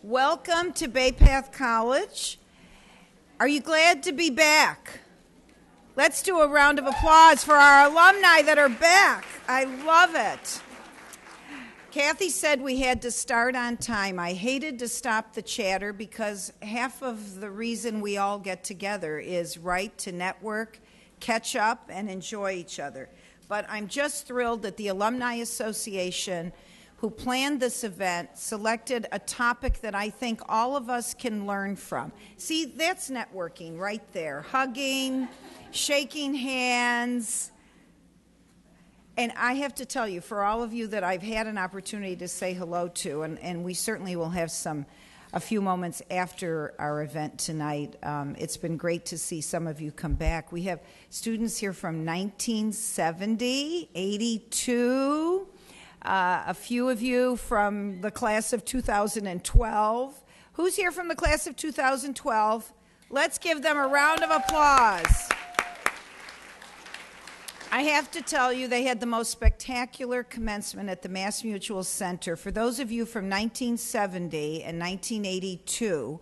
Welcome to Bay Path College. Are you glad to be back? Let's do a round of applause for our alumni that are back. I love it. Kathy said we had to start on time. I hated to stop the chatter because half of the reason we all get together is to network, catch up, and enjoy each other. But I'm just thrilled that the Alumni Association, who planned this event, selected a topic that I think all of us can learn from. See, that's networking right there. Hugging, shaking hands. And I have to tell you, for all of you that I've had an opportunity to say hello to, and we certainly will have a few moments after our event tonight, it's been great to see some of you come back. We have students here from 1970, 82, a few of you from the class of 2012. Who's here from the class of 2012? Let's give them a round of applause. I have to tell you, they had the most spectacular commencement at the Mass Mutual Center. For those of you from 1970 and 1982,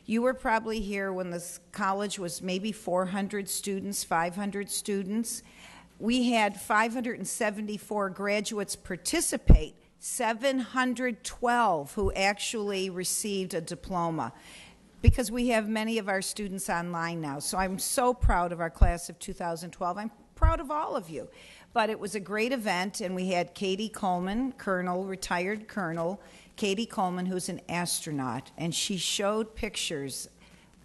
you were probably here when this college was maybe 400 students, 500 students. We had 574 graduates participate, 712 who actually received a diploma, because we have many of our students online now. So I'm so proud of our class of 2012. I'm proud of all of you. But it was a great event, and we had Katie Coleman, retired Colonel, Katie Coleman, who's an astronaut, and she showed pictures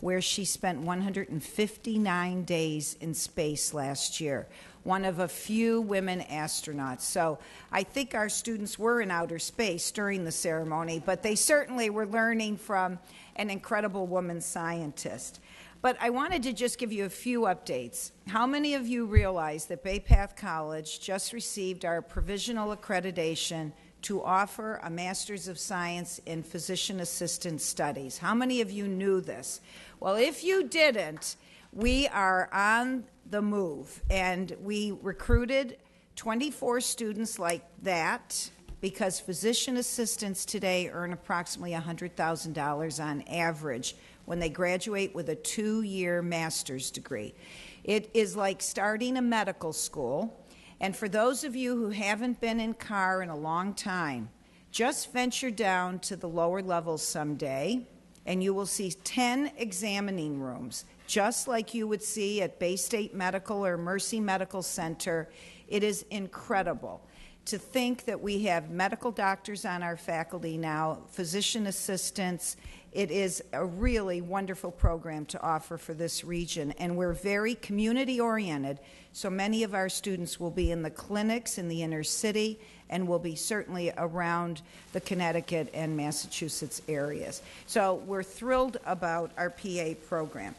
where she spent 159 days in space last year, one of a few women astronauts. So I think our students were in outer space during the ceremony, but they certainly were learning from an incredible woman scientist. But I wanted to just give you a few updates. How many of you realize that Bay Path College just received our provisional accreditation to offer a Master's of Science in Physician Assistant Studies? How many of you knew this? Well, if you didn't, we are on the move, and we recruited 24 students like that, because physician assistants today earn approximately $100,000 on average when they graduate with a 2-year master's degree. It is like starting a medical school, and for those of you who haven't been in CAR in a long time, just venture down to the lower levels someday, and you will see 10 examining rooms, just like you would see at Bay State Medical or Mercy Medical Center. It is incredible to think that we have medical doctors on our faculty now, physician assistants. It is a really wonderful program to offer for this region, and we're very community-oriented, so many of our students will be in the clinics in the inner city and will be certainly around the Connecticut and Massachusetts areas. So we're thrilled about our PA program.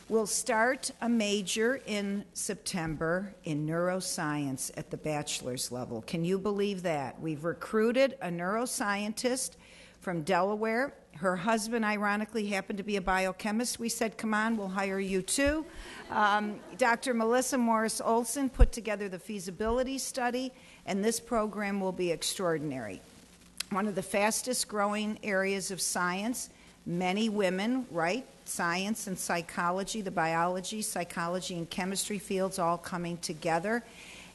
We'll start a major in September in neuroscience at the bachelor's level. Can you believe that? We've recruited a neuroscientist from Delaware. Her husband, ironically, happened to be a biochemist. We said, come on, we'll hire you too. Dr. Melissa Morris-Olson put together the feasibility study, and this program will be extraordinary. One of the fastest growing areas of science, many women, science and psychology, the biology, psychology, and chemistry fields all coming together.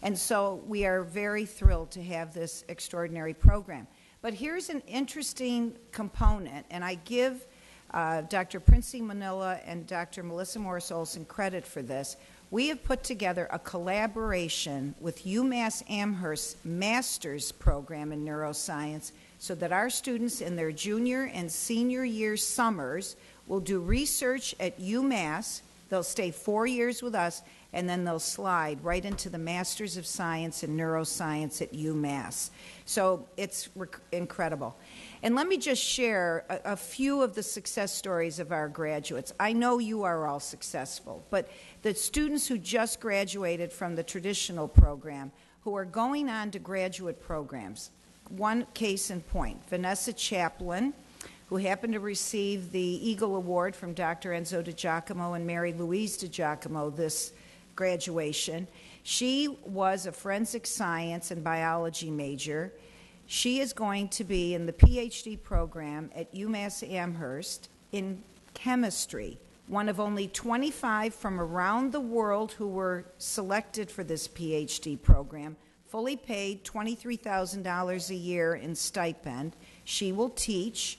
And so we are very thrilled to have this extraordinary program. But here's an interesting component, and I give Dr. Princey Manila and Dr. Melissa Morris-Olson credit for this. We have put together a collaboration with Umass Amherst's master's program in neuroscience so that our students in their junior and senior year summers will do research at UMass. They'll stay 4 years with us, and then they'll slide right into the Masters of Science in Neuroscience at UMass. So it's incredible. And let me just share a few of the success stories of our graduates. I know you are all successful, but the students who just graduated from the traditional program who are going on to graduate programs, one case in point, Vanessa Chaplin, who happened to receive the Eagle Award from Dr. Enzo DiGiacomo and Mary Louise DiGiacomo this graduation. She was a forensic science and biology major. She is going to be in the PhD program at Umass Amherst in chemistry, one of only 25 from around the world who were selected for this PhD program, fully paid $23,000 a year in stipend. She will teach,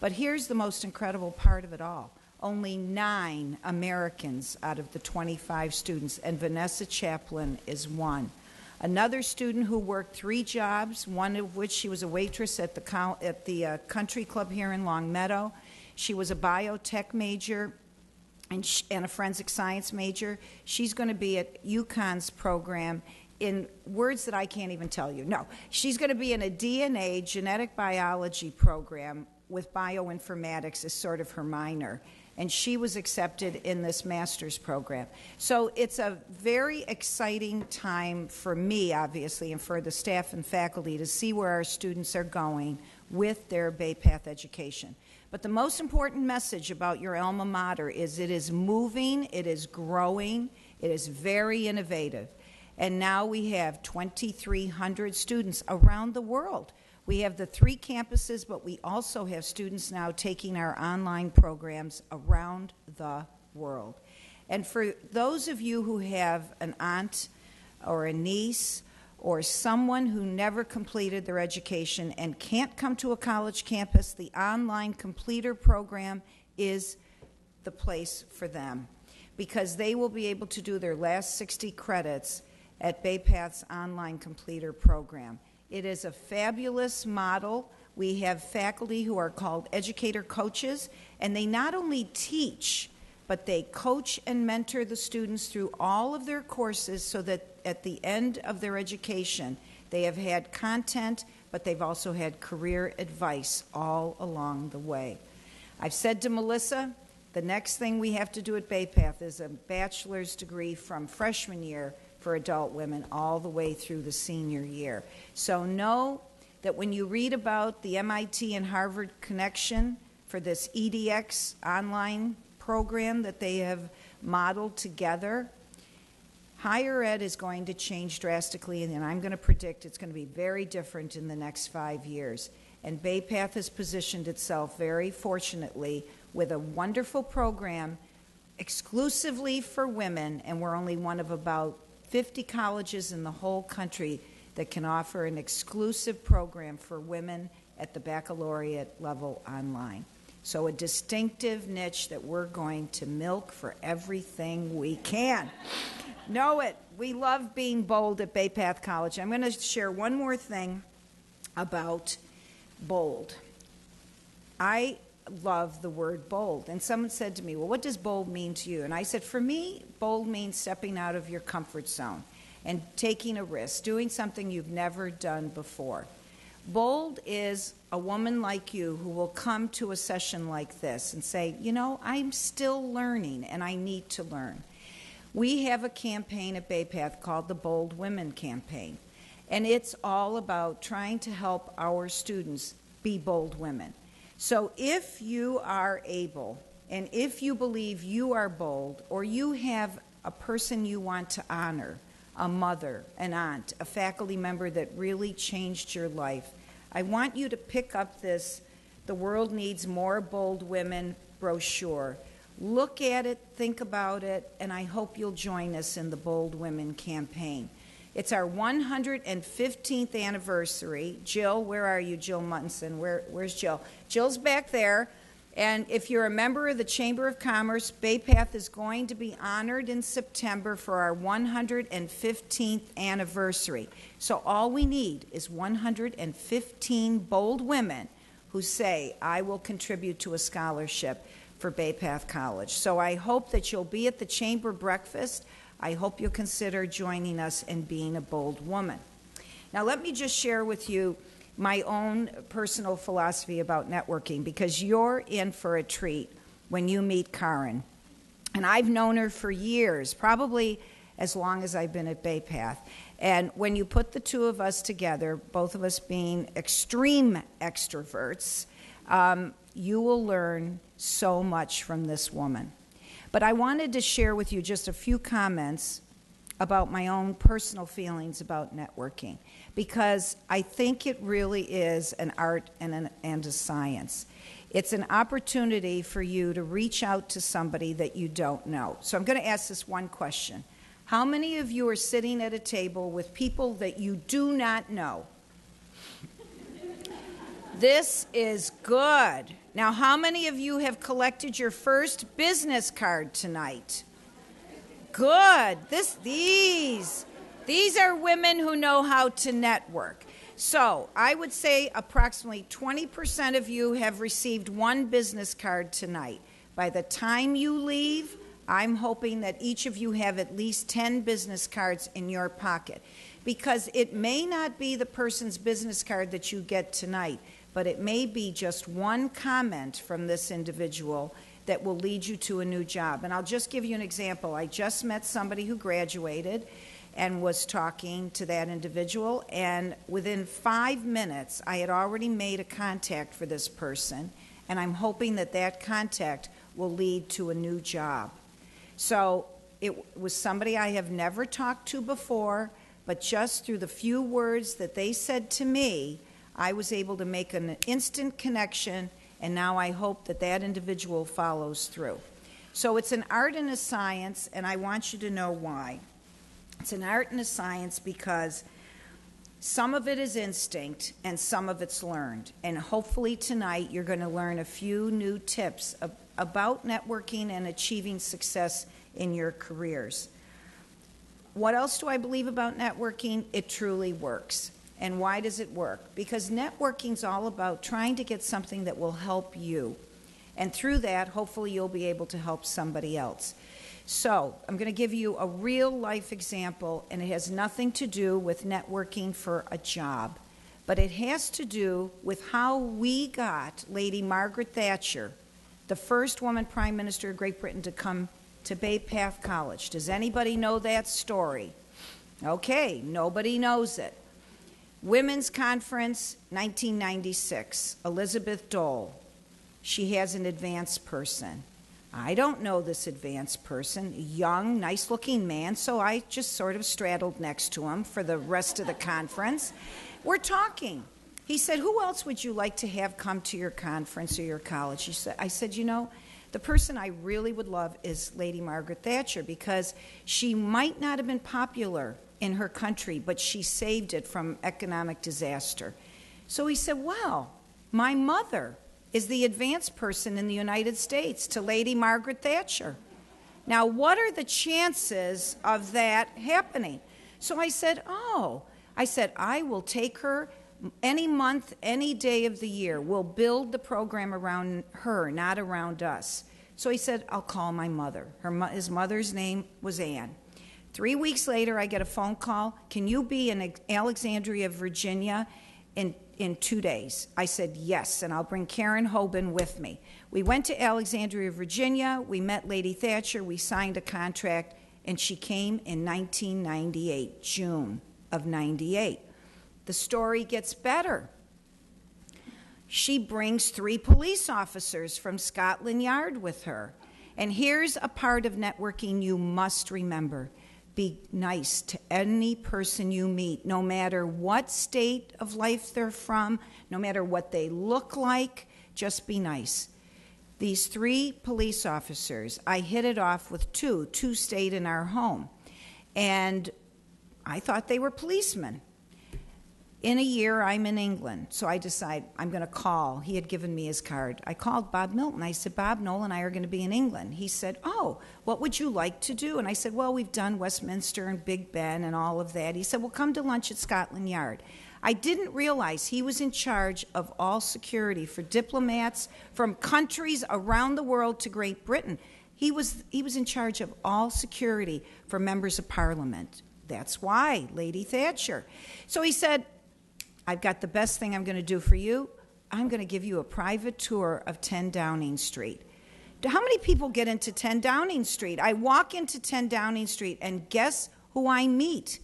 but here's the most incredible part of it all. Only 9 Americans out of the 25 students, and Vanessa Chaplin is one. Another student who worked 3 jobs, one of which she was a waitress at the country club here in Longmeadow. She was a biotech major and a forensic science major. She's going to be at UConn's program in words that I can't even tell you. No, she's going to be in a DNA genetic biology program with bioinformatics as sort of her minor. And she was accepted in this master's program. So it's a very exciting time for me, obviously, and for the staff and faculty to see where our students are going with their Bay Path education. But the most important message about your alma mater is it is moving, it is growing, it is very innovative. And now we have 2,300 students around the world. We have the 3 campuses, but we also have students now taking our online programs around the world. And for those of you who have an aunt or a niece or someone who never completed their education and can't come to a college campus, the online completer program is the place for them, because they will be able to do their last 60 credits at Bay Path's online completer program. It is a fabulous model. We have faculty who are called Educator Coaches, and they not only teach, but they coach and mentor the students through all of their courses so that at the end of their education, they have had content, but they've also had career advice all along the way. I've said to Melissa, the next thing we have to do at Bay Path is a bachelor's degree from freshman year for adult women all the way through the senior year. So know that when you read about the MIT and Harvard connection for this EDX online program that they have modeled together, higher ed is going to change drastically, and I'm going to predict it's going to be very different in the next 5 years. And Bay Path has positioned itself very fortunately with a wonderful program exclusively for women, and we're only one of about 50 colleges in the whole country that can offer an exclusive program for women at the baccalaureate level online. So a distinctive niche that we're going to milk for everything we can. Know it. We love being bold at Bay Path College. I'm going to share one more thing about bold. I love the word bold. And someone said to me, well, what does bold mean to you? And I said, for me, bold means stepping out of your comfort zone and taking a risk, doing something you've never done before. Bold is a woman like you who will come to a session like this and say, you know, I'm still learning and I need to learn. We have a campaign at Bay Path called the Bold Women Campaign, and it's all about trying to help our students be bold women. So if you are able, and if you believe you are bold, or you have a person you want to honor, a mother, an aunt, a faculty member that really changed your life, I want you to pick up this The World Needs More Bold Women brochure. Look at it, think about it, and I hope you'll join us in the Bold Women campaign. It's our 115th anniversary. Jill, where are you, Jill Muttinson? Where's Jill? Jill's back there. And if you're a member of the Chamber of Commerce, Bay Path is going to be honored in September for our 115th anniversary. So all we need is 115 bold women who say, I will contribute to a scholarship for Bay Path College. So I hope that you'll be at the Chamber breakfast. I hope you'll consider joining us and being a bold woman. Now let me just share with you my own personal philosophy about networking, because you're in for a treat when you meet Carin. And I've known her for years, probably as long as I've been at Bay Path. And when you put the two of us together, both of us being extreme extroverts, you will learn so much from this woman. But I wanted to share with you just a few comments about my own personal feelings about networking, because I think it really is an art and a science. It's an opportunity for you to reach out to somebody that you don't know. So I'm going to ask this one question. How many of you are sitting at a table with people that you do not know? This is good. Now, how many of you have collected your first business card tonight? Good. These are women who know how to network. So I would say approximately 20% of you have received one business card tonight. By the time you leave, I'm hoping that each of you have at least 10 business cards in your pocket, because it may not be the person's business card that you get tonight, but it may be just one comment from this individual that will lead you to a new job. And I'll just give you an example. I just met somebody who graduated and was talking to that individual, and within 5 minutes, I had already made a contact for this person, and I'm hoping that that contact will lead to a new job. So it was somebody I have never talked to before, but just through the few words that they said to me, I was able to make an instant connection, and now I hope that that individual follows through. So it's an art and a science, and I want you to know why. It's an art and a science because some of it is instinct and some of it's learned. And hopefully tonight you're going to learn a few new tips about networking and achieving success in your careers. What else do I believe about networking? It truly works. And why does it work? Because networking's all about trying to get something that will help you. And through that, hopefully you'll be able to help somebody else. So I'm going to give you a real-life example, and it has nothing to do with networking for a job, but it has to do with how we got Lady Margaret Thatcher, the first woman Prime Minister of Great Britain, to come to Bay Path College. Does anybody know that story? Okay, nobody knows it. Women's Conference, 1996, Elizabeth Dole. She has an advanced person. I don't know this advanced person, young, nice-looking man, so I just sort of straddled next to him for the rest of the conference. We're talking. He said, who else would you like to have come to your conference or your college? I said, you know, the person I really would love is Lady Margaret Thatcher, because she might not have been popular in her country, but she saved it from economic disaster. So he said, well, my mother is the advanced person in the United States to Lady Margaret Thatcher. Now, what are the chances of that happening? So I said, I will take her any month, any day of the year. We'll build the program around her, not around us. So he said, I'll call my mother. His mother's name was Anne. 3 weeks later, I get a phone call. Can you be in Alexandria, Virginia in 2 days? I said, yes, and I'll bring Karen Hoban with me. We went to Alexandria, Virginia. We met Lady Thatcher. We signed a contract, and she came in 1998, June of 98. The story gets better. She brings 3 police officers from Scotland Yard with her. And here's a part of networking you must remember. Be nice to any person you meet, no matter what state of life they're from, no matter what they look like, just be nice. These 3 police officers, I hit it off with 2. 2 stayed in our home. And I thought they were policemen. In a year, I'm in England, so I decide I'm going to call. He had given me his card. I called Bob Milton. I said, Bob, Noel and I are going to be in England. He said, oh, what would you like to do? And I said, well, we've done Westminster and Big Ben and all of that. He said, well, come to lunch at Scotland Yard. I didn't realize he was in charge of all security for diplomats from countries around the world to Great Britain. He was in charge of all security for members of Parliament. That's why, Lady Thatcher. So he said, I've got the best thing I'm going to do for you. I'm going to give you a private tour of 10 Downing Street. How many people get into 10 Downing Street? I walk into 10 Downing Street, and guess who I meet?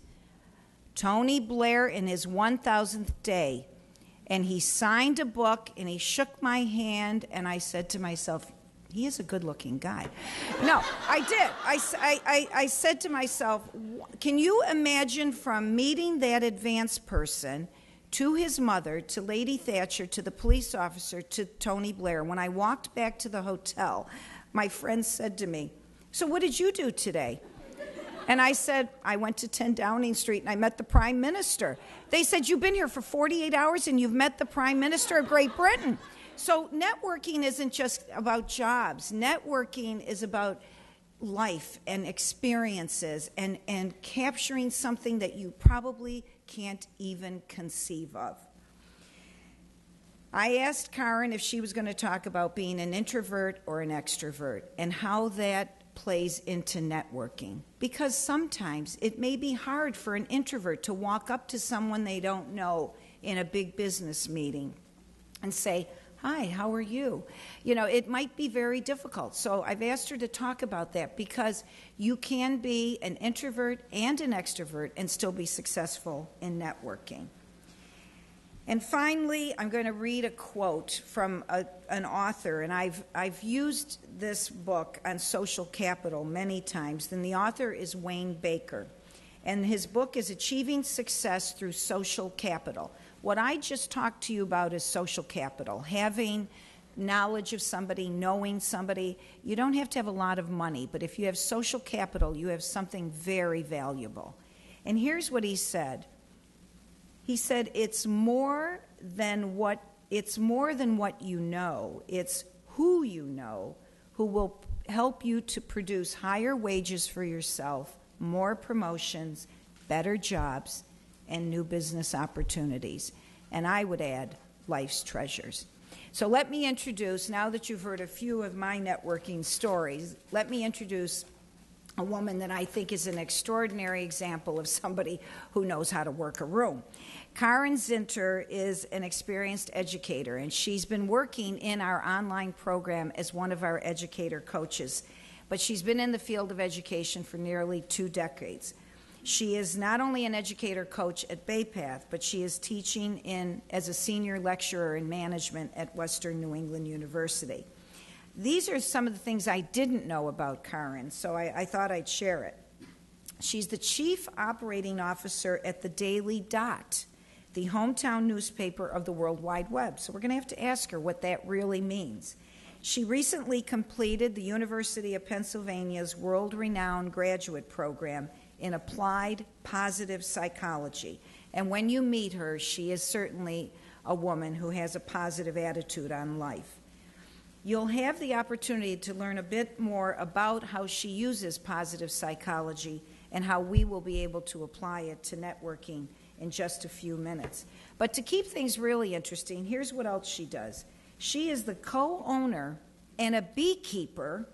Tony Blair in his 1,000th day. And he signed a book, and he shook my hand, and I said to myself, he is a good-looking guy. No, I did. I said to myself, can you imagine from meeting that advanced person to his mother, to Lady Thatcher, to the police officer, to Tony Blair, when I walked back to the hotel, my friend said to me, so what did you do today? And I said, I went to 10 Downing Street and I met the Prime Minister. They said, you've been here for 48 hours and you've met the Prime Minister of Great Britain. So networking isn't just about jobs. Networking is about life and experiences and capturing something that you probably can't even conceive of. I asked Carin if she was going to talk about being an introvert or an extrovert and how that plays into networking, because sometimes it may be hard for an introvert to walk up to someone they don't know in a big business meeting and say, hi, how are you? You know, it might be very difficult. So I've asked her to talk about that, because you can be an introvert and an extrovert and still be successful in networking. And finally, I'm going to read a quote from an author, and I've used this book on social capital many times, and the author is Wayne Baker, and his book is Achieving Success Through Social Capital. What I just talked to you about is social capital, having knowledge of somebody, knowing somebody. You don't have to have a lot of money, but if you have social capital, you have something very valuable. And here's what he said. He said, it's more than what you know. It's who you know who will help you to produce higher wages for yourself, more promotions, better jobs, and new business opportunities. And I would add, life's treasures. So let me introduce, now that you've heard a few of my networking stories, let me introduce a woman that I think is an extraordinary example of somebody who knows how to work a room. Carin Zinter is an experienced educator, and she's been working in our online program as one of our educator coaches. But she's been in the field of education for nearly 2 decades. She is not only an educator coach at Bay Path, but she is teaching as a senior lecturer in management at Western New England University. These are some of the things I didn't know about Carin, so I thought I'd share it. She's the Chief Operating Officer at the Daily Dot, the hometown newspaper of the World Wide Web. So we're going to have to ask her what that really means. She recently completed the University of Pennsylvania's world-renowned graduate program in applied positive psychology. And when you meet her, she is certainly a woman who has a positive attitude on life. You'll have the opportunity to learn a bit more about how she uses positive psychology and how we will be able to apply it to networking in just a few minutes. But to keep things really interesting, here's what else she does. She is the co-owner and a beekeeper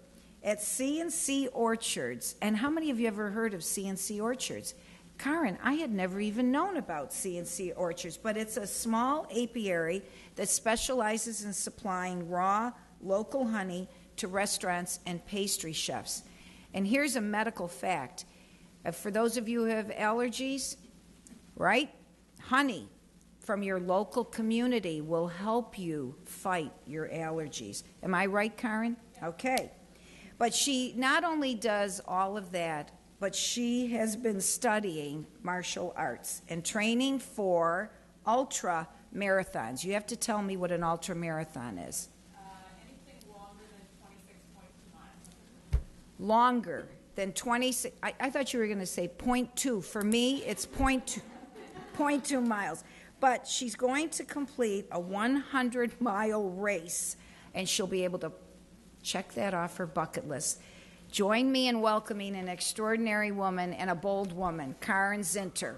at C&C Orchards. And how many of you ever heard of C&C Orchards? Carin, I had never even known about C&C Orchards, but it's a small apiary that specializes in supplying raw, local honey to restaurants and pastry chefs. And here's a medical fact. For those of you who have allergies, right? Honey from your local community will help you fight your allergies. Am I right, Carin? Okay. But she not only does all of that, but she has been studying martial arts and training for ultra marathons. You have to tell me what an ultra marathon is. Anything longer than 26.2 miles. Longer than 26. I thought you were going to say 0.2. For me, it's 0.2 miles. But she's going to complete a 100-mile race, and she'll be able to check that off her bucket list. Join me in welcoming an extraordinary woman and a bold woman, Carin Zinter.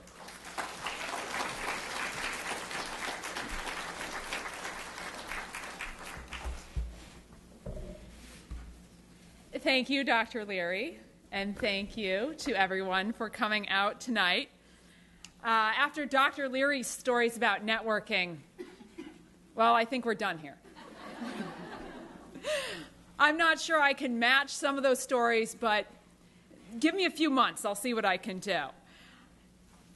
Thank you, Dr. Leary, and thank you to everyone for coming out tonight. After Dr. Leary's stories about networking, well, I think we're done here. I'm not sure I can match some of those stories, but give me a few months. I'll see what I can do.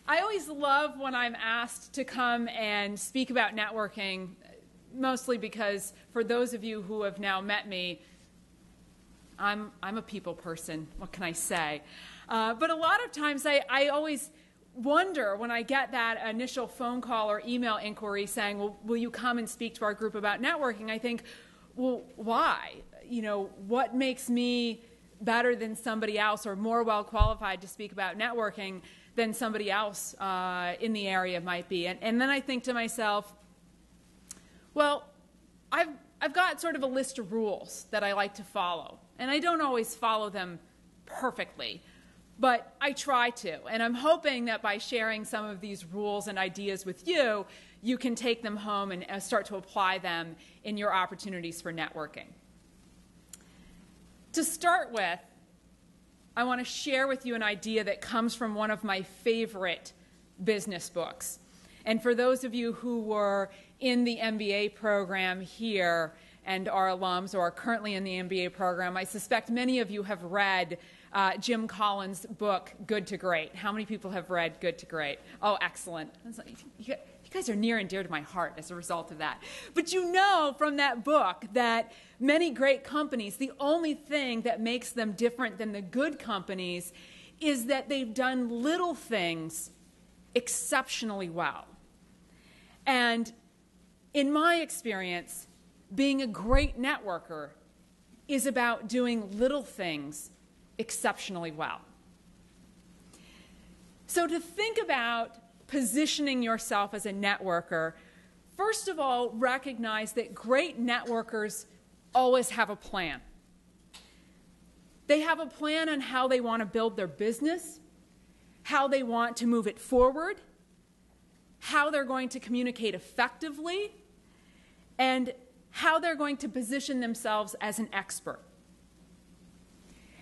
I always love when I'm asked to come and speak about networking, mostly because for those of you who have now met me, I'm a people person. What can I say? But a lot of times I always wonder when I get that initial phone call or email inquiry saying, well, will you come and speak to our group about networking? I think, well, why? What makes me better than somebody else or more well qualified to speak about networking than somebody else in the area might be? And then I think to myself, well, I've got sort of a list of rules that I like to follow. And I don't always follow them perfectly, but I try to. And I'm hoping that by sharing some of these rules and ideas with you, you can take them home and start to apply them in your opportunities for networking. To start with, I want to share with you an idea that comes from one of my favorite business books. And for those of you who were in the MBA program here and are alums or are currently in the MBA program, I suspect many of you have read Jim Collins' book, Good to Great. How many people have read Good to Great? Oh, excellent. You guys are near and dear to my heart as a result of that. But you know from that book that many great companies, the only thing that makes them different than the good companies is that they've done little things exceptionally well. And in my experience, being a great networker is about doing little things exceptionally well. So to think about positioning yourself as a networker, first of all, recognize that great networkers always have a plan. They have a plan on how they want to build their business, how they want to move it forward, how they're going to communicate effectively, and how they're going to position themselves as an expert.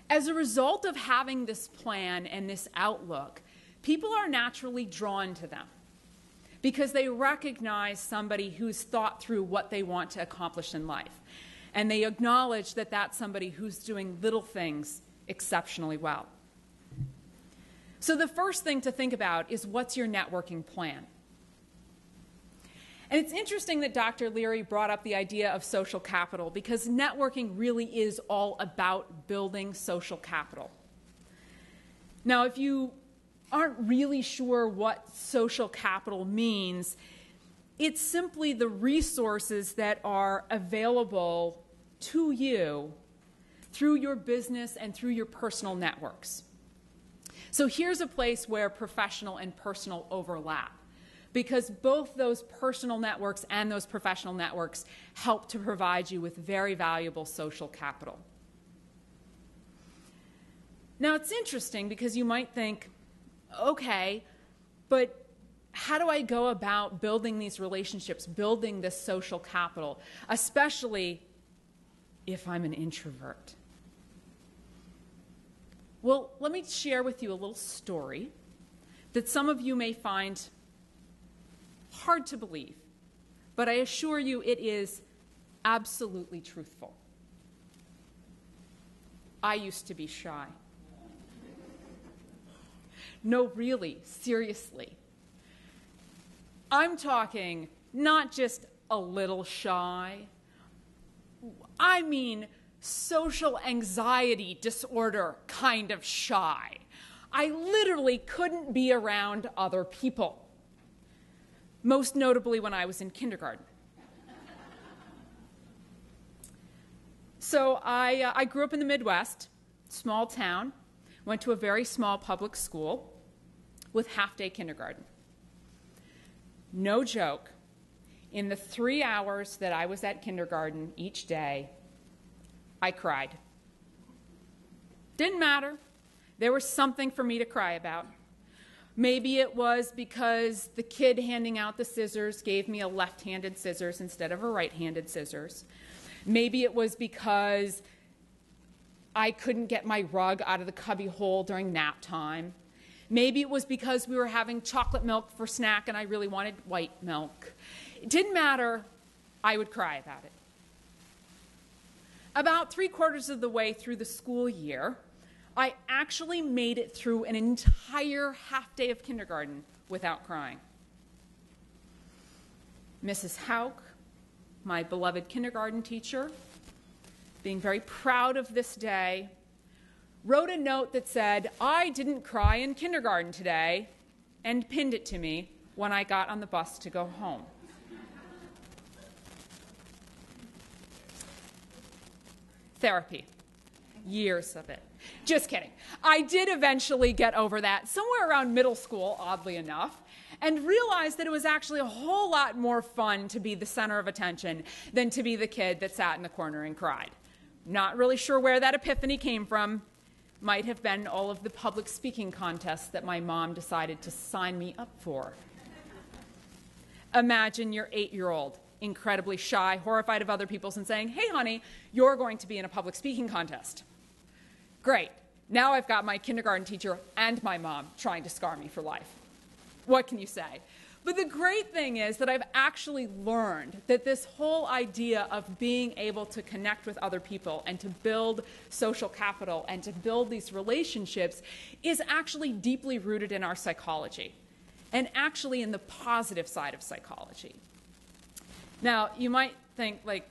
As a result of having this plan and this outlook, people are naturally drawn to them because they recognize somebody who's thought through what they want to accomplish in life. And they acknowledge that that's somebody who's doing little things exceptionally well. So the first thing to think about is, what's your networking plan? And it's interesting that Dr. Leary brought up the idea of social capital, because networking really is all about building social capital. Now, if you aren't really sure what social capital means, it's simply the resources that are available to you through your business and through your personal networks. So here's a place where professional and personal overlap, because both those personal networks and those professional networks help to provide you with very valuable social capital. Now, it's interesting because you might think, okay, but how do I go about building these relationships, building this social capital, especially if I'm an introvert? Well, let me share with you a little story that some of you may find hard to believe, but I assure you it is absolutely truthful. I used to be shy. No, really, seriously. I'm talking not just a little shy. I mean social anxiety disorder kind of shy. I literally couldn't be around other people. Most notably when I was in kindergarten. So I grew up in the Midwest, small town, went to a very small public school with half-day kindergarten. No joke, in the 3 hours that I was at kindergarten each day, I cried. Didn't matter. There was something for me to cry about. Maybe it was because the kid handing out the scissors gave me a left-handed scissors instead of a right-handed scissors. Maybe it was because I couldn't get my rug out of the cubby hole during nap time. Maybe it was because we were having chocolate milk for snack and I really wanted white milk. It didn't matter. I would cry about it. About 3/4 of the way through the school year, I actually made it through an entire half day of kindergarten without crying. Mrs. Hauk, my beloved kindergarten teacher, being very proud of this day, wrote a note that said, "I didn't cry in kindergarten today," and pinned it to me when I got on the bus to go home. Therapy. Years of it. Just kidding. I did eventually get over that somewhere around middle school, oddly enough, and realized that it was actually a whole lot more fun to be the center of attention than to be the kid that sat in the corner and cried. Not really sure where that epiphany came from. Might have been all of the public speaking contests that my mom decided to sign me up for. Imagine your 8-year-old, incredibly shy, horrified of other people, and saying, "Hey, honey, you're going to be in a public speaking contest." Great. Now I've got my kindergarten teacher and my mom trying to scar me for life. What can you say? But the great thing is that I've actually learned that this whole idea of being able to connect with other people and to build social capital and to build these relationships is actually deeply rooted in our psychology, and actually in the positive side of psychology. Now, you might think, like,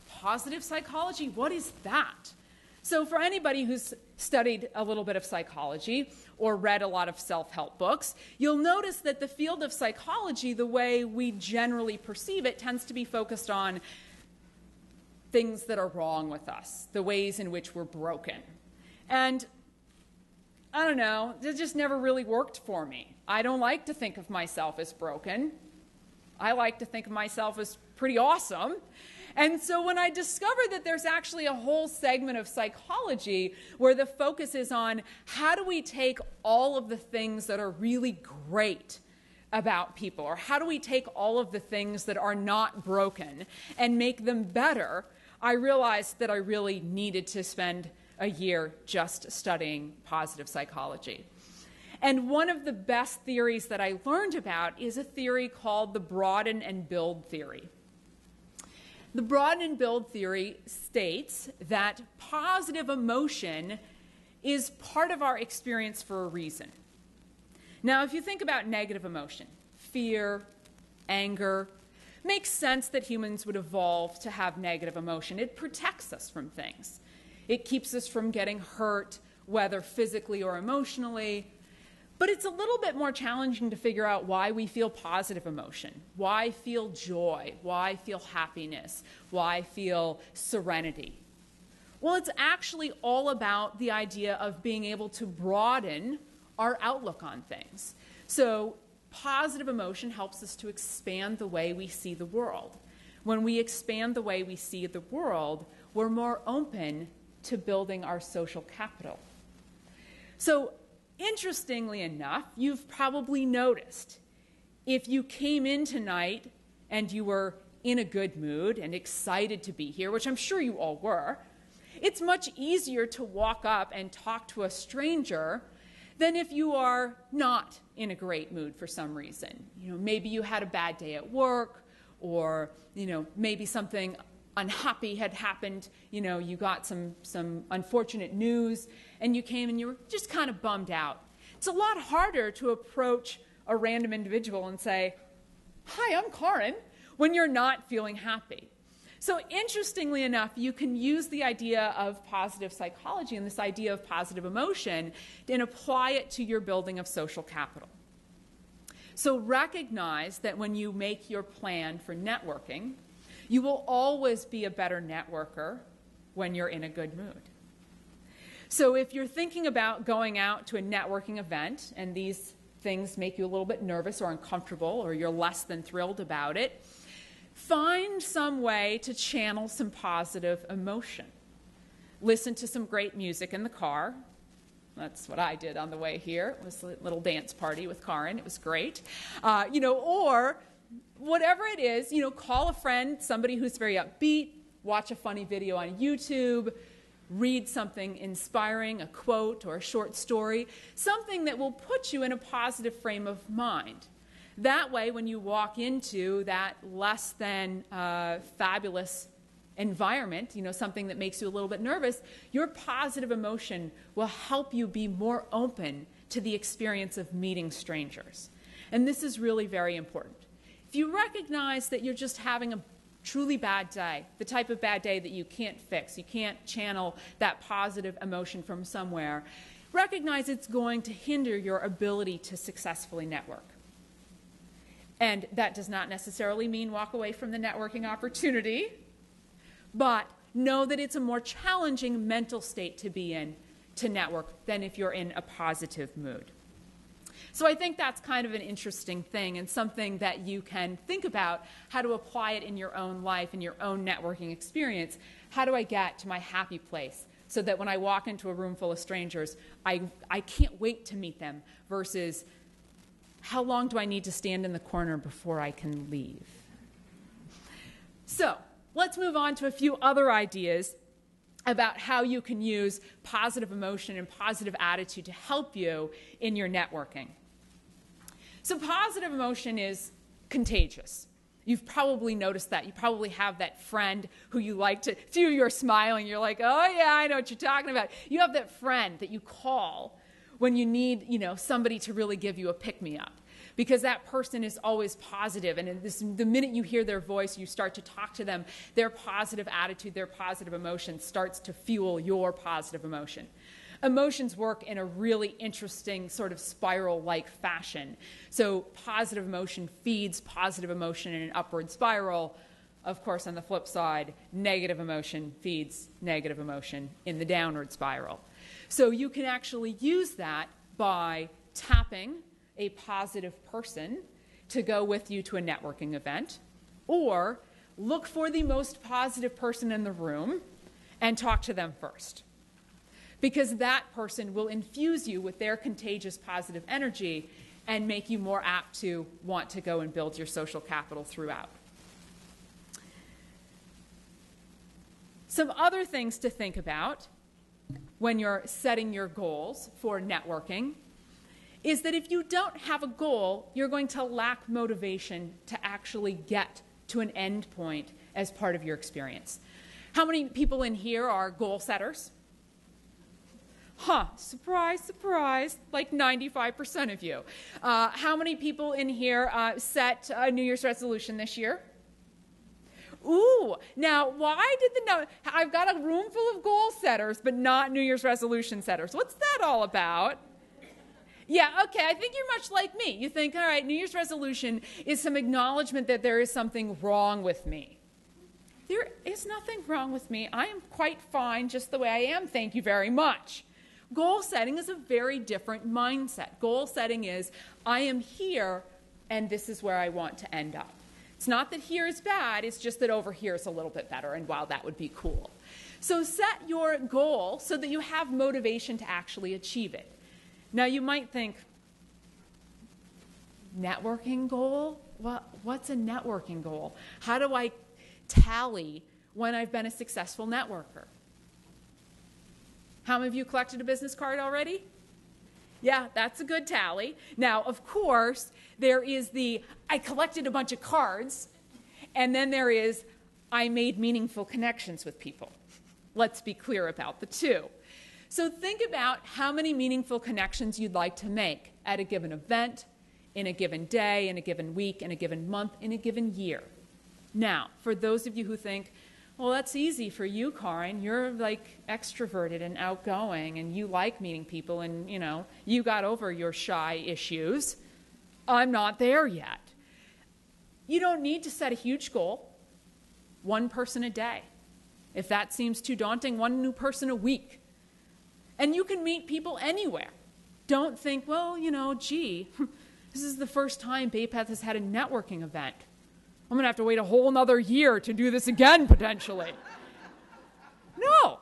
positive psychology? What is that? So for anybody who's studied a little bit of psychology or read a lot of self-help books, you'll notice that the field of psychology, the way we generally perceive it, tends to be focused on things that are wrong with us, the ways in which we're broken. And I don't know, it just never really worked for me. I don't like to think of myself as broken. I like to think of myself as pretty awesome. And so when I discovered that there's actually a whole segment of psychology where the focus is on how do we take all of the things that are really great about people, or how do we take all of the things that are not broken and make them better, I realized that I really needed to spend a year just studying positive psychology. And one of the best theories that I learned about is a theory called the Broaden and Build theory. The Broaden and Build theory states that positive emotion is part of our experience for a reason. Now, if you think about negative emotion, fear, anger, makes sense that humans would evolve to have negative emotion. It protects us from things. It keeps us from getting hurt, whether physically or emotionally. But it's a little bit more challenging to figure out why we feel positive emotion, why feel joy, why feel happiness, why feel serenity. Well, it's actually all about the idea of being able to broaden our outlook on things. So positive emotion helps us to expand the way we see the world. When we expand the way we see the world, we're more open to building our social capital. So interestingly enough, you've probably noticed if you came in tonight and you were in a good mood and excited to be here, which I'm sure you all were, it's much easier to walk up and talk to a stranger than if you are not in a great mood for some reason. You know, maybe you had a bad day at work, or maybe something unhappy had happened, you got some unfortunate news, and you came and you were just kind of bummed out. It's a lot harder to approach a random individual and say, "Hi, I'm Carin," when you're not feeling happy. So interestingly enough, you can use the idea of positive psychology and this idea of positive emotion and apply it to your building of social capital. So recognize that when you make your plan for networking, you will always be a better networker when you're in a good mood. So if you're thinking about going out to a networking event and these things make you a little bit nervous or uncomfortable, or you're less than thrilled about it, find some way to channel some positive emotion. Listen to some great music in the car. That's what I did on the way here. It was a little dance party with Carin. It was great. Or whatever it is, call a friend, somebody who's very upbeat, watch a funny video on YouTube, read something inspiring, a quote or a short story, something that will put you in a positive frame of mind. That way, when you walk into that less than fabulous environment, something that makes you a little bit nervous, your positive emotion will help you be more open to the experience of meeting strangers. And this is really very important. If you recognize that you're just having a truly bad day, the type of bad day that you can't fix, you can't channel that positive emotion from somewhere, recognize it's going to hinder your ability to successfully network. And that does not necessarily mean walk away from the networking opportunity, but know that it's a more challenging mental state to be in to network than if you're in a positive mood. So I think that's kind of an interesting thing and something that you can think about how to apply it in your own life, in your own networking experience. How do I get to my happy place so that when I walk into a room full of strangers, I can't wait to meet them versus how long do I need to stand in the corner before I can leave? So let's move on to a few other ideas about how you can use positive emotion and positive attitude to help you in your networking. So positive emotion is contagious. You've probably noticed that. You probably have that friend who you like to, see you're smiling, you're like, oh yeah, I know what you're talking about. You have that friend that you call when you need, somebody to really give you a pick-me-up. Because that person is always positive, and the minute you hear their voice, you start to talk to them, their positive attitude, their positive emotion starts to fuel your positive emotion. Emotions work in a really interesting sort of spiral-like fashion. So positive emotion feeds positive emotion in an upward spiral. Of course, on the flip side, negative emotion feeds negative emotion in the downward spiral. So you can actually use that by tapping a positive person to go with you to a networking event, or look for the most positive person in the room and talk to them first. Because that person will infuse you with their contagious positive energy and make you more apt to want to go and build your social capital throughout. Some other things to think about when you're setting your goals for networking is that if you don't have a goal, you're going to lack motivation to actually get to an end point as part of your experience. How many people in here are goal setters? Surprise, surprise, like 95% of you. How many people in here set a New Year's resolution this year? Ooh, now I've got a room full of goal setters, but not New Year's resolution setters. What's that all about? Yeah, okay, I think you're much like me. You think, all right, New Year's resolution is some acknowledgement that there is something wrong with me. There is nothing wrong with me. I am quite fine just the way I am, thank you very much. Goal setting is a very different mindset. Goal setting is, I am here, and this is where I want to end up. It's not that here is bad, it's just that over here is a little bit better, and wow, that would be cool. So set your goal so that you have motivation to actually achieve it. Now you might think, networking goal? What's a networking goal? How do I tally when I've been a successful networker? How many of you collected a business card already? Yeah, that's a good tally. Now, of course, there is I collected a bunch of cards, and then there is, I made meaningful connections with people. Let's be clear about the two. So think about how many meaningful connections you'd like to make at a given event, in a given day, in a given week, in a given month, in a given year. Now, for those of you who think, well, that's easy for you, Carin. You're like extroverted and outgoing, and you like meeting people, and you got over your shy issues. I'm not there yet. You don't need to set a huge goal. One person a day. If that seems too daunting, one new person a week. And you can meet people anywhere. Don't think, well, gee, this is the first time Bay Path has had a networking event. I'm going to have to wait a whole another year to do this again, potentially. No,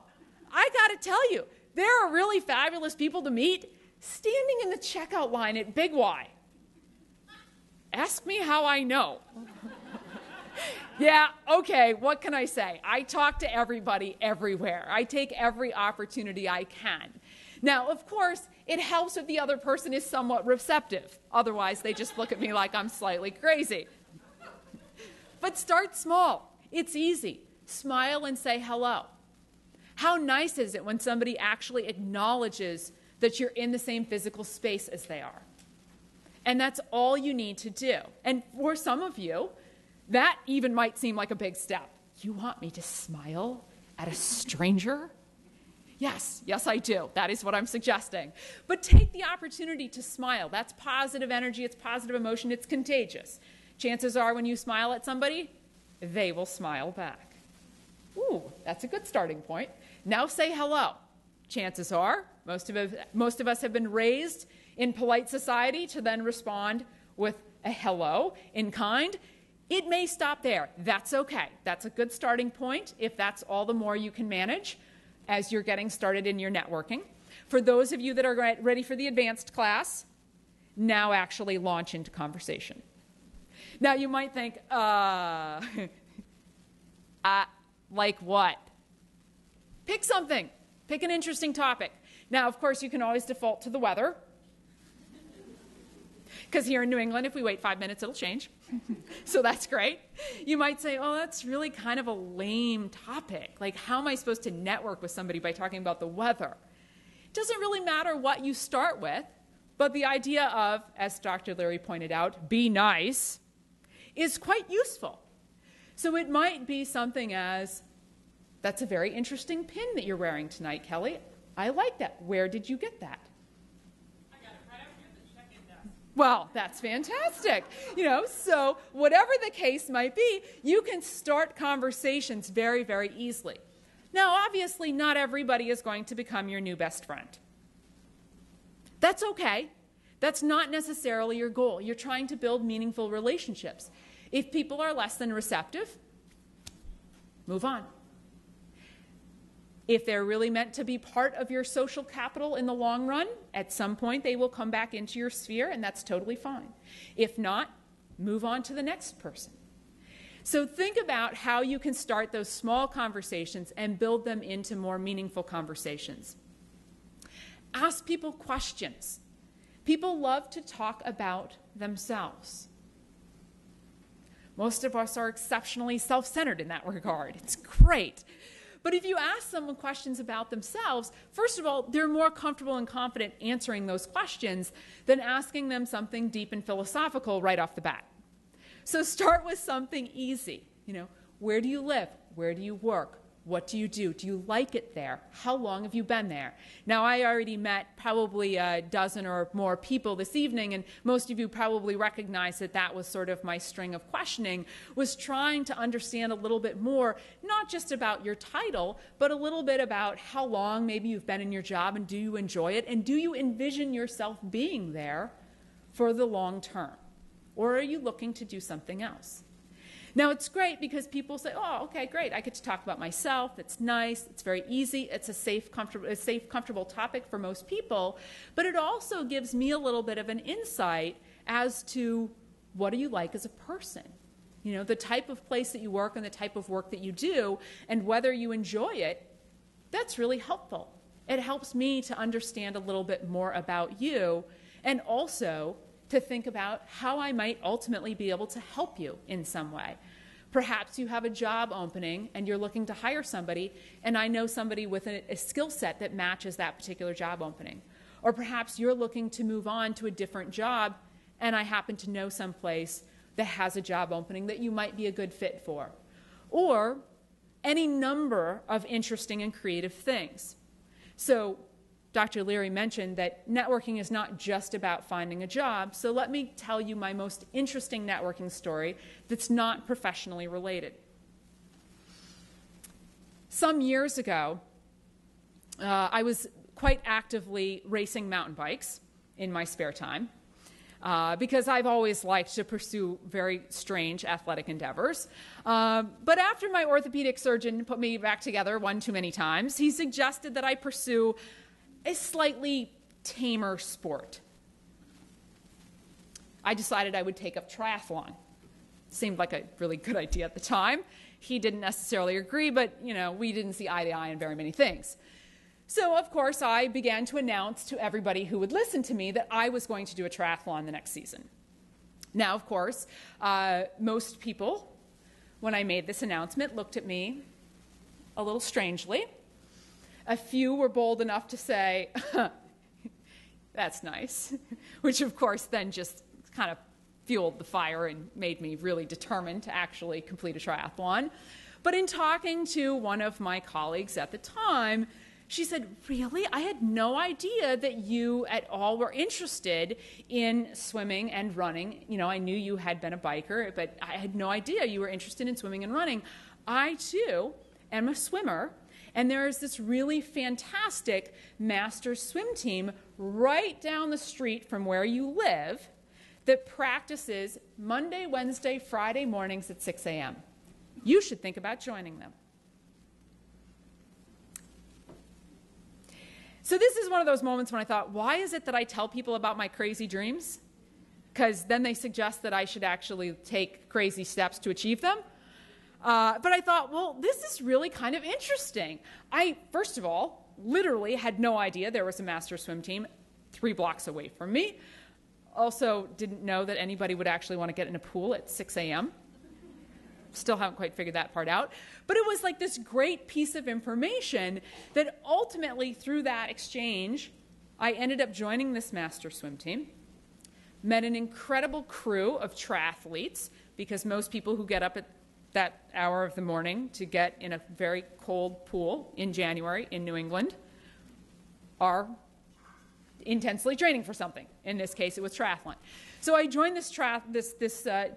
I got to tell you, there are really fabulous people to meet standing in the checkout line at Big Y. Ask me how I know. Yeah, okay, what can I say? I talk to everybody everywhere. I take every opportunity I can. Now, of course, it helps if the other person is somewhat receptive. Otherwise, they just look at me like I'm slightly crazy. But start small. It's easy. Smile and say hello. How nice is it when somebody actually acknowledges that you're in the same physical space as they are? And that's all you need to do. And for some of you, That even might seem like a big step. You want me to smile at a stranger? Yes, I do. That is what I'm suggesting. But take the opportunity to smile. That's positive energy, it's positive emotion, it's contagious. Chances are when you smile at somebody, they will smile back. Ooh, that's a good starting point. Now say hello. Chances are, most of us have been raised in polite society to then respond with a hello in kind. It may stop there. That's okay. That's a good starting point if that's all the more you can manage as you're getting started in your networking. For those of you that are ready for the advanced class, now actually launch into conversation. Now you might think, like what? Pick something. Pick an interesting topic. Now, of course, you can always default to the weather. Because here in New England, if we wait 5 minutes, it'll change. So that's great. You might say, oh, that's really kind of a lame topic. Like, how am I supposed to network with somebody by talking about the weather? It doesn't really matter what you start with, but the idea of, as Dr. Leary pointed out, be nice, is quite useful. So it might be something as, that's a very interesting pin that you're wearing tonight, Kelly. I like that. Where did you get that? Well, that's fantastic. So whatever the case might be, you can start conversations very, very easily. Now, obviously, not everybody is going to become your new best friend. That's okay. That's not necessarily your goal. You're trying to build meaningful relationships. If people are less than receptive, move on. If they're really meant to be part of your social capital in the long run, at some point they will come back into your sphere, and that's totally fine. If not, move on to the next person. So think about how you can start those small conversations and build them into more meaningful conversations. Ask people questions. People love to talk about themselves. Most of us are exceptionally self-centered in that regard. It's great. But if you ask someone questions about themselves, first of all, they're more comfortable and confident answering those questions than asking them something deep and philosophical right off the bat. So start with something easy. Where do you live? Where do you work? What do you do? Do you like it there? How long have you been there? Now, I already met probably a dozen or more people this evening, and most of you probably recognize that that was sort of my string of questioning, was trying to understand a little bit more, not just about your title, but a little bit about how long maybe you've been in your job, and do you enjoy it, and do you envision yourself being there for the long term? Or are you looking to do something else? Now, it's great because people say, oh, okay, great. I get to talk about myself. It's nice. It's very easy. It's a safe, comfortable topic for most people. But it also gives me a little bit of an insight as to what do you like as a person? The type of place that you work and the type of work that you do, and whether you enjoy it, that's really helpful. It helps me to understand a little bit more about you, and also to think about how I might ultimately be able to help you in some way. Perhaps you have a job opening and you're looking to hire somebody, and I know somebody with a skill set that matches that particular job opening. Or perhaps you're looking to move on to a different job, and I happen to know someplace that has a job opening that you might be a good fit for. Or any number of interesting and creative things. So Dr. Leary mentioned that networking is not just about finding a job, so let me tell you my most interesting networking story that's not professionally related. Some years ago, I was quite actively racing mountain bikes in my spare time because I've always liked to pursue very strange athletic endeavors. But after my orthopedic surgeon put me back together one too many times, he suggested that I pursue a slightly tamer sport. I decided I would take up triathlon. Seemed like a really good idea at the time. He didn't necessarily agree, but we didn't see eye to eye on very many things. So, of course, I began to announce to everybody who would listen to me that I was going to do a triathlon the next season. Now, of course, most people, when I made this announcement, looked at me a little strangely. A few were bold enough to say, that's nice, which of course then just kind of fueled the fire and made me really determined to actually complete a triathlon. But in talking to one of my colleagues at the time, she said, really? I had no idea that you at all were interested in swimming and running. You know, I knew you had been a biker, but I had no idea you were interested in swimming and running. I, too, am a swimmer, and there is this really fantastic master's swim team right down the street from where you live that practices Monday, Wednesday, Friday mornings at 6 a.m. You should think about joining them. So this is one of those moments when I thought, why is it that I tell people about my crazy dreams? Because then they suggest that I should actually take crazy steps to achieve them. But I thought, well, this is really kind of interesting. I, first of all, literally had no idea there was a master swim team 3 blocks away from me. Also didn't know that anybody would actually want to get in a pool at 6 a.m. Still haven't quite figured that part out. But it was like this great piece of information that ultimately, through that exchange, I ended up joining this master swim team, met an incredible crew of triathletes, because most people who get up at that hour of the morning to get in a very cold pool in January in New England are intensely training for something. In this case, it was triathlon. So I joined this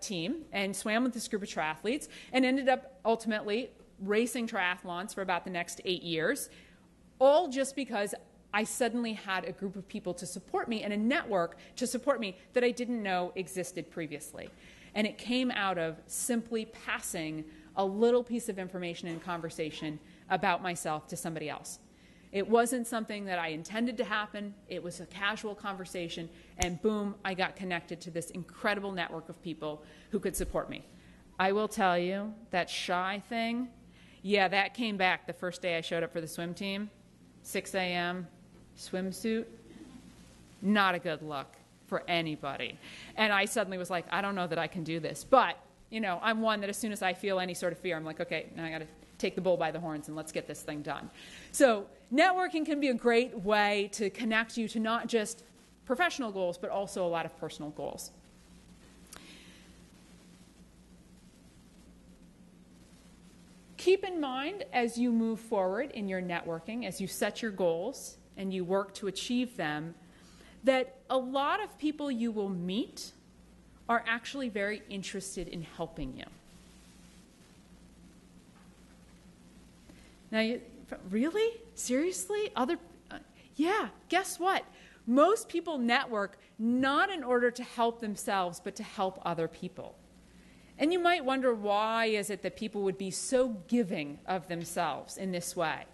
team and swam with this group of triathletes and ended up ultimately racing triathlons for about the next 8 years, all just because I suddenly had a group of people to support me and a network to support me that I didn't know existed previously. And it came out of simply passing a little piece of information and conversation about myself to somebody else. It wasn't something that I intended to happen. It was a casual conversation, and boom, I got connected to this incredible network of people who could support me. I will tell you, that shy thing, yeah, that came back the first day I showed up for the swim team. 6 a.m., swimsuit, not a good look for anybody. And I suddenly was like, I don't know that I can do this. But, you know, I'm one that as soon as I feel any sort of fear, I'm like, okay, now I got to take the bull by the horns and let's get this thing done. So networking can be a great way to connect you to not just professional goals, but also a lot of personal goals. Keep in mind as you move forward in your networking, as you set your goals and you work to achieve them, that a lot of people you will meet are actually very interested in helping you. Now, really? Seriously? Yeah, guess what? Most people network not in order to help themselves, but to help other people. And you might wonder, why is it that people would be so giving of themselves in this way?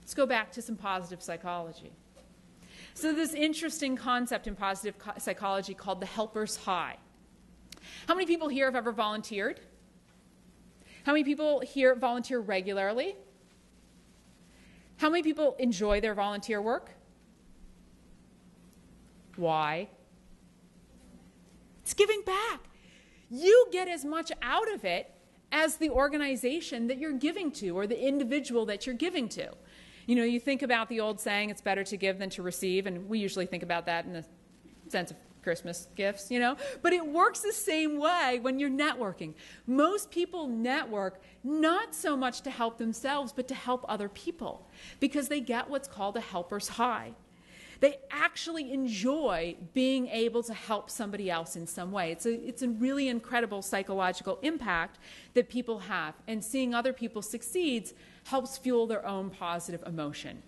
Let's go back to some positive psychology. So this interesting concept in positive psychology called the helper's high. How many people here have ever volunteered? How many people here volunteer regularly? How many people enjoy their volunteer work? Why? It's giving back. You get as much out of it as the organization that you're giving to or the individual that you're giving to. You know, you think about the old saying, it's better to give than to receive, and we usually think about that in the sense of Christmas gifts, you know, but it works the same way when you're networking. Most people network not so much to help themselves, but to help other people because they get what's called a helper's high. They actually enjoy being able to help somebody else in some way. It's a really incredible psychological impact that people have, and seeing other people succeed helps fuel their own positive emotion.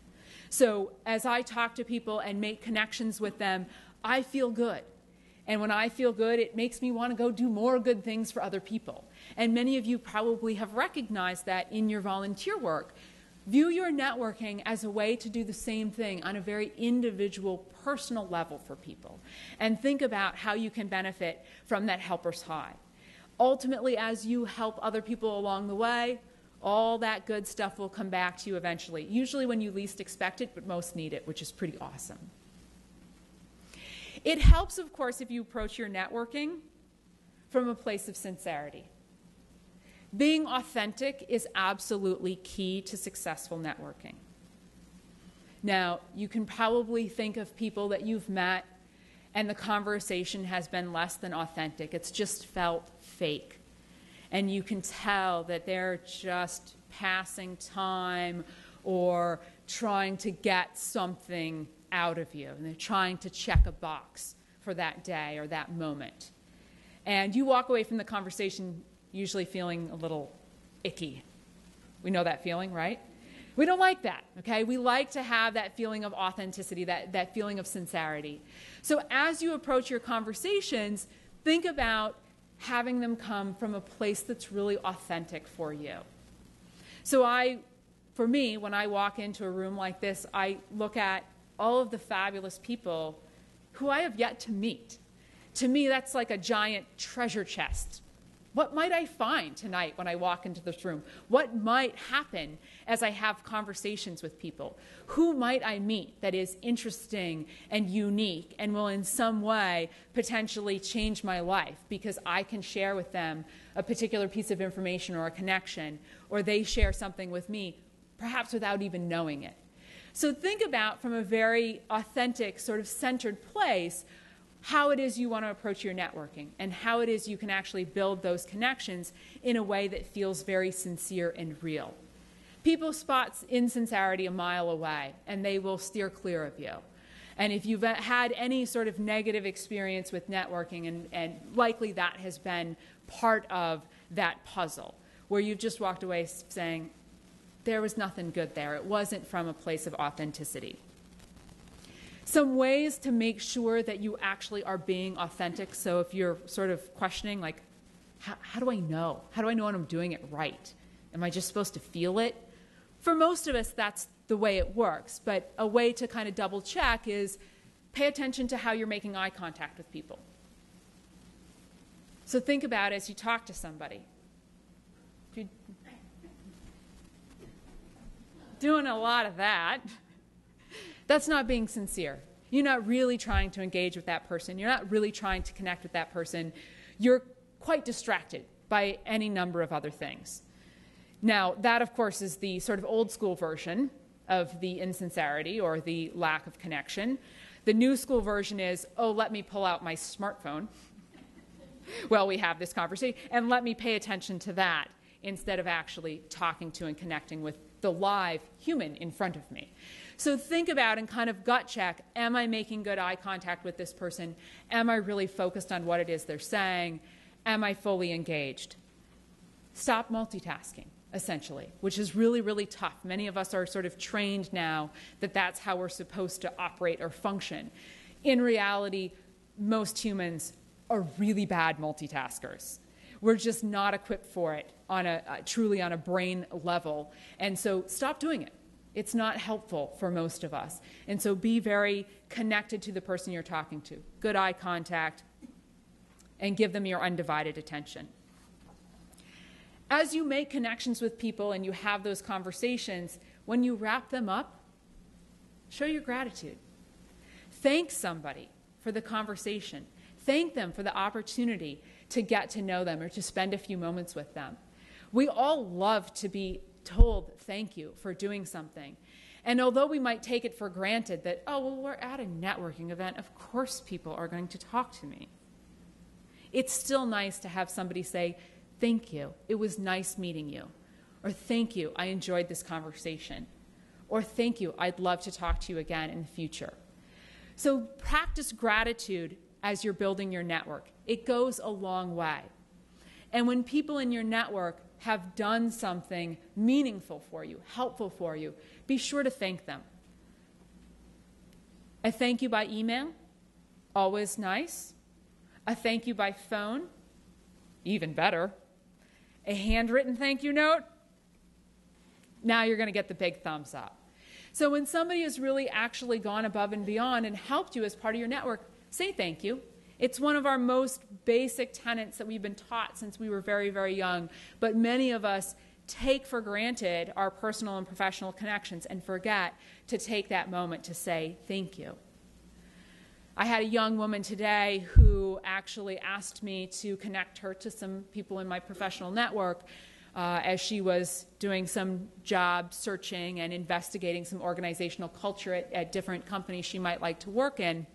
So as I talk to people and make connections with them, I feel good. And when I feel good, it makes me want to go do more good things for other people. And many of you probably have recognized that in your volunteer work. View your networking as a way to do the same thing on a very individual, personal level for people. And think about how you can benefit from that helper's high. Ultimately, as you help other people along the way, all that good stuff will come back to you eventually. Usually when you least expect it, but most need it, which is pretty awesome. It helps, of course, if you approach your networking from a place of sincerity. Being authentic is absolutely key to successful networking. Now, you can probably think of people that you've met and the conversation has been less than authentic. It's just felt fake. And you can tell that they're just passing time or trying to get something out of you. And they're trying to check a box for that day or that moment. And you walk away from the conversation usually feeling a little icky. We know that feeling, right? We don't like that, okay? We like to have that feeling of authenticity, that feeling of sincerity. So as you approach your conversations, think about having them come from a place that's really authentic for you. So for me, when I walk into a room like this, I look at all of the fabulous people who I have yet to meet. To me, that's like a giant treasure chest. What might I find tonight when I walk into this room? What might happen as I have conversations with people? Who might I meet that is interesting and unique and will in some way potentially change my life because I can share with them a particular piece of information or a connection, or they share something with me, perhaps without even knowing it. So think about, from a very authentic, sort of centered place, how it is you want to approach your networking and how it is you can actually build those connections in a way that feels very sincere and real. People spot insincerity a mile away, and they will steer clear of you. And if you've had any sort of negative experience with networking, and likely that has been part of that puzzle, where you've just walked away saying, there was nothing good there. It wasn't from a place of authenticity. Some ways to make sure that you actually are being authentic. So if you're sort of questioning, like, how do I know? How do I know when I'm doing it right? Am I just supposed to feel it? For most of us, that's the way it works. But a way to kind of double check is pay attention to how you're making eye contact with people. So think about it as you talk to somebody. If you're doing a lot of that, that's not being sincere. You're not really trying to engage with that person. You're not really trying to connect with that person. You're quite distracted by any number of other things. Now, that, of course, is the sort of old school version of the insincerity or the lack of connection. The new school version is, oh, let me pull out my smartphone while we have this conversation, and let me pay attention to that instead of actually talking to and connecting with the live human in front of me. So think about and kind of gut check, am I making good eye contact with this person? Am I really focused on what it is they're saying? Am I fully engaged? Stop multitasking, essentially, which is really, really tough. Many of us are sort of trained now that that's how we're supposed to operate or function. In reality, most humans are really bad multitaskers. We're just not equipped for it on truly on a brain level. And so stop doing it. It's not helpful for most of us. And so be very connected to the person you're talking to. Good eye contact, and give them your undivided attention. As you make connections with people and you have those conversations, when you wrap them up, show your gratitude. Thank somebody for the conversation. Thank them for the opportunity to get to know them or to spend a few moments with them. We all love to be told thank you for doing something. And although we might take it for granted that, oh, well, we're at a networking event, of course people are going to talk to me. It's still nice to have somebody say, thank you, it was nice meeting you. Or thank you, I enjoyed this conversation. Or thank you, I'd love to talk to you again in the future. So practice gratitude as you're building your network. It goes a long way. And when people in your network have done something meaningful for you, helpful for you, be sure to thank them. A thank you by email, always nice. A thank you by phone, even better. A handwritten thank you note, now you're going to get the big thumbs up. So when somebody has really actually gone above and beyond and helped you as part of your network, say thank you. It's one of our most basic tenets that we've been taught since we were very, very young. But many of us take for granted our personal and professional connections and forget to take that moment to say thank you. I had a young woman today who actually asked me to connect her to some people in my professional network as she was doing some job searching and investigating some organizational culture at different companies she might like to work in.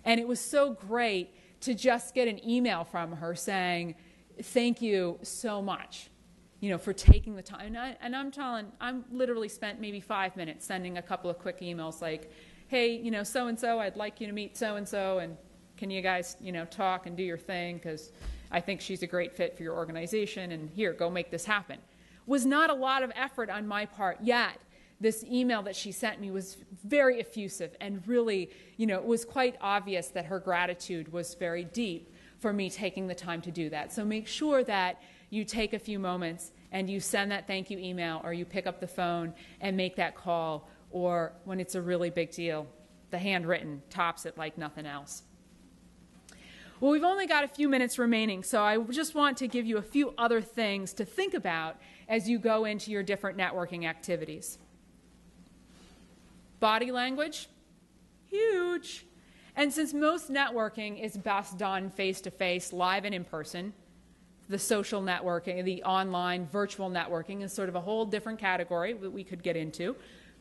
And it was so great to just get an email from her saying, thank you so much, for taking the time. I'm literally spent maybe 5 minutes sending a couple of quick emails like, hey, so-and-so, I'd like you to meet so-and-so, and can you guys, talk and do your thing, because I think she's a great fit for your organization, and here, go make this happen. Was not a lot of effort on my part, yet this email that she sent me was very effusive, and really, it was quite obvious that her gratitude was very deep for me taking the time to do that. So make sure that you take a few moments and you send that thank you email, or you pick up the phone and make that call, or when it's a really big deal, the handwritten tops it like nothing else. Well, we've only got a few minutes remaining, so I just want to give you a few other things to think about as you go into your different networking activities. Body language, huge. And since most networking is best done face-to-face, live and in person, the social networking, the online virtual networking is sort of a whole different category that we could get into,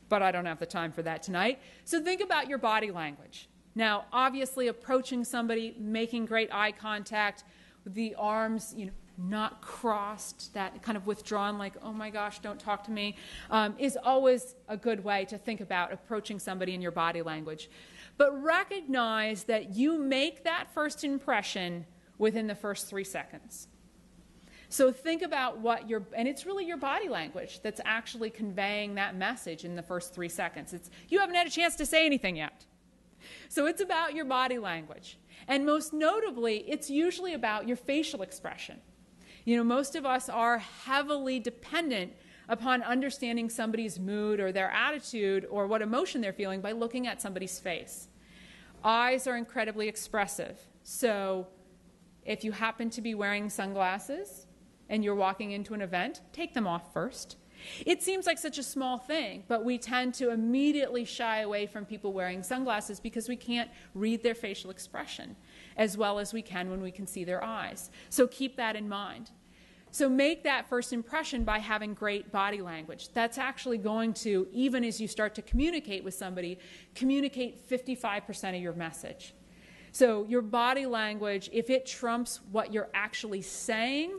but I don't have the time for that tonight. So think about your body language. Now, obviously, approaching somebody, making great eye contact, with the arms, not crossed, that kind of withdrawn, like, oh my gosh, don't talk to me, is always a good way to think about approaching somebody in your body language. But recognize that you make that first impression within the first 3 seconds. So think about and it's really your body language that's actually conveying that message in the first 3 seconds. You haven't had a chance to say anything yet. So it's about your body language. And most notably, it's usually about your facial expression. Most of us are heavily dependent upon understanding somebody's mood or their attitude or what emotion they're feeling by looking at somebody's face. Eyes are incredibly expressive. So if you happen to be wearing sunglasses and you're walking into an event, take them off first. It seems like such a small thing, but we tend to immediately shy away from people wearing sunglasses because we can't read their facial expression as well as we can when we can see their eyes. So keep that in mind. So make that first impression by having great body language. That's actually going to, even as you start to communicate with somebody, communicate 55% of your message. So your body language, if it trumps what you're actually saying,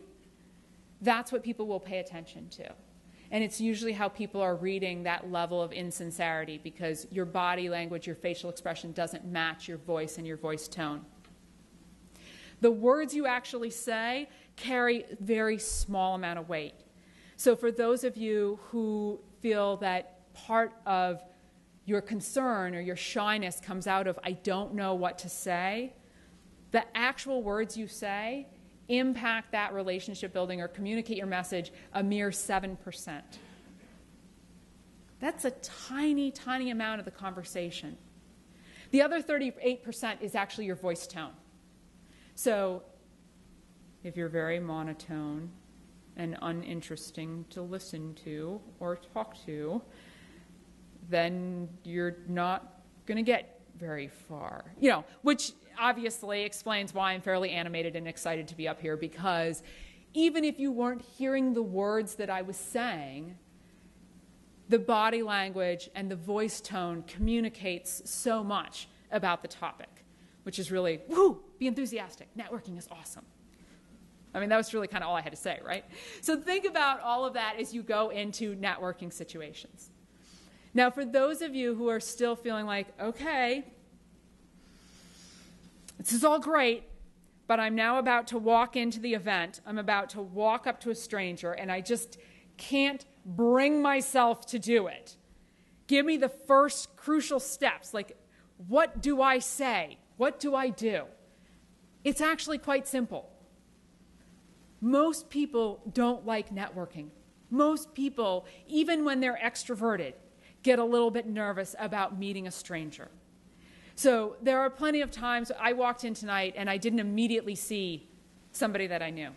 that's what people will pay attention to. And it's usually how people are reading that level of insincerity, because your body language, your facial expression doesn't match your voice and your voice tone. The words you actually say carry a very small amount of weight. So for those of you who feel that part of your concern or your shyness comes out of, I don't know what to say, the actual words you say impact that relationship building or communicate your message a mere 7%. That's a tiny, tiny amount of the conversation. The other 38% is actually your voice tone. So if you're very monotone and uninteresting to listen to or talk to, then you're not going to get very far. Which obviously explains why I'm fairly animated and excited to be up here, because even if you weren't hearing the words that I was saying, the body language and the voice tone communicates so much about the topic, which is really, be enthusiastic. Networking is awesome. I mean, that was really kind of all I had to say, right? So think about all of that as you go into networking situations. Now, for those of you who are still feeling like, okay, this is all great, but I'm now about to walk into the event. I'm about to walk up to a stranger, and I just can't bring myself to do it. Give me the first crucial steps. Like, what do I say? What do I do? It's actually quite simple. Most people don't like networking. Most people, even when they're extroverted, get a little bit nervous about meeting a stranger. So there are plenty of times I walked in tonight and I didn't immediately see somebody that I knew.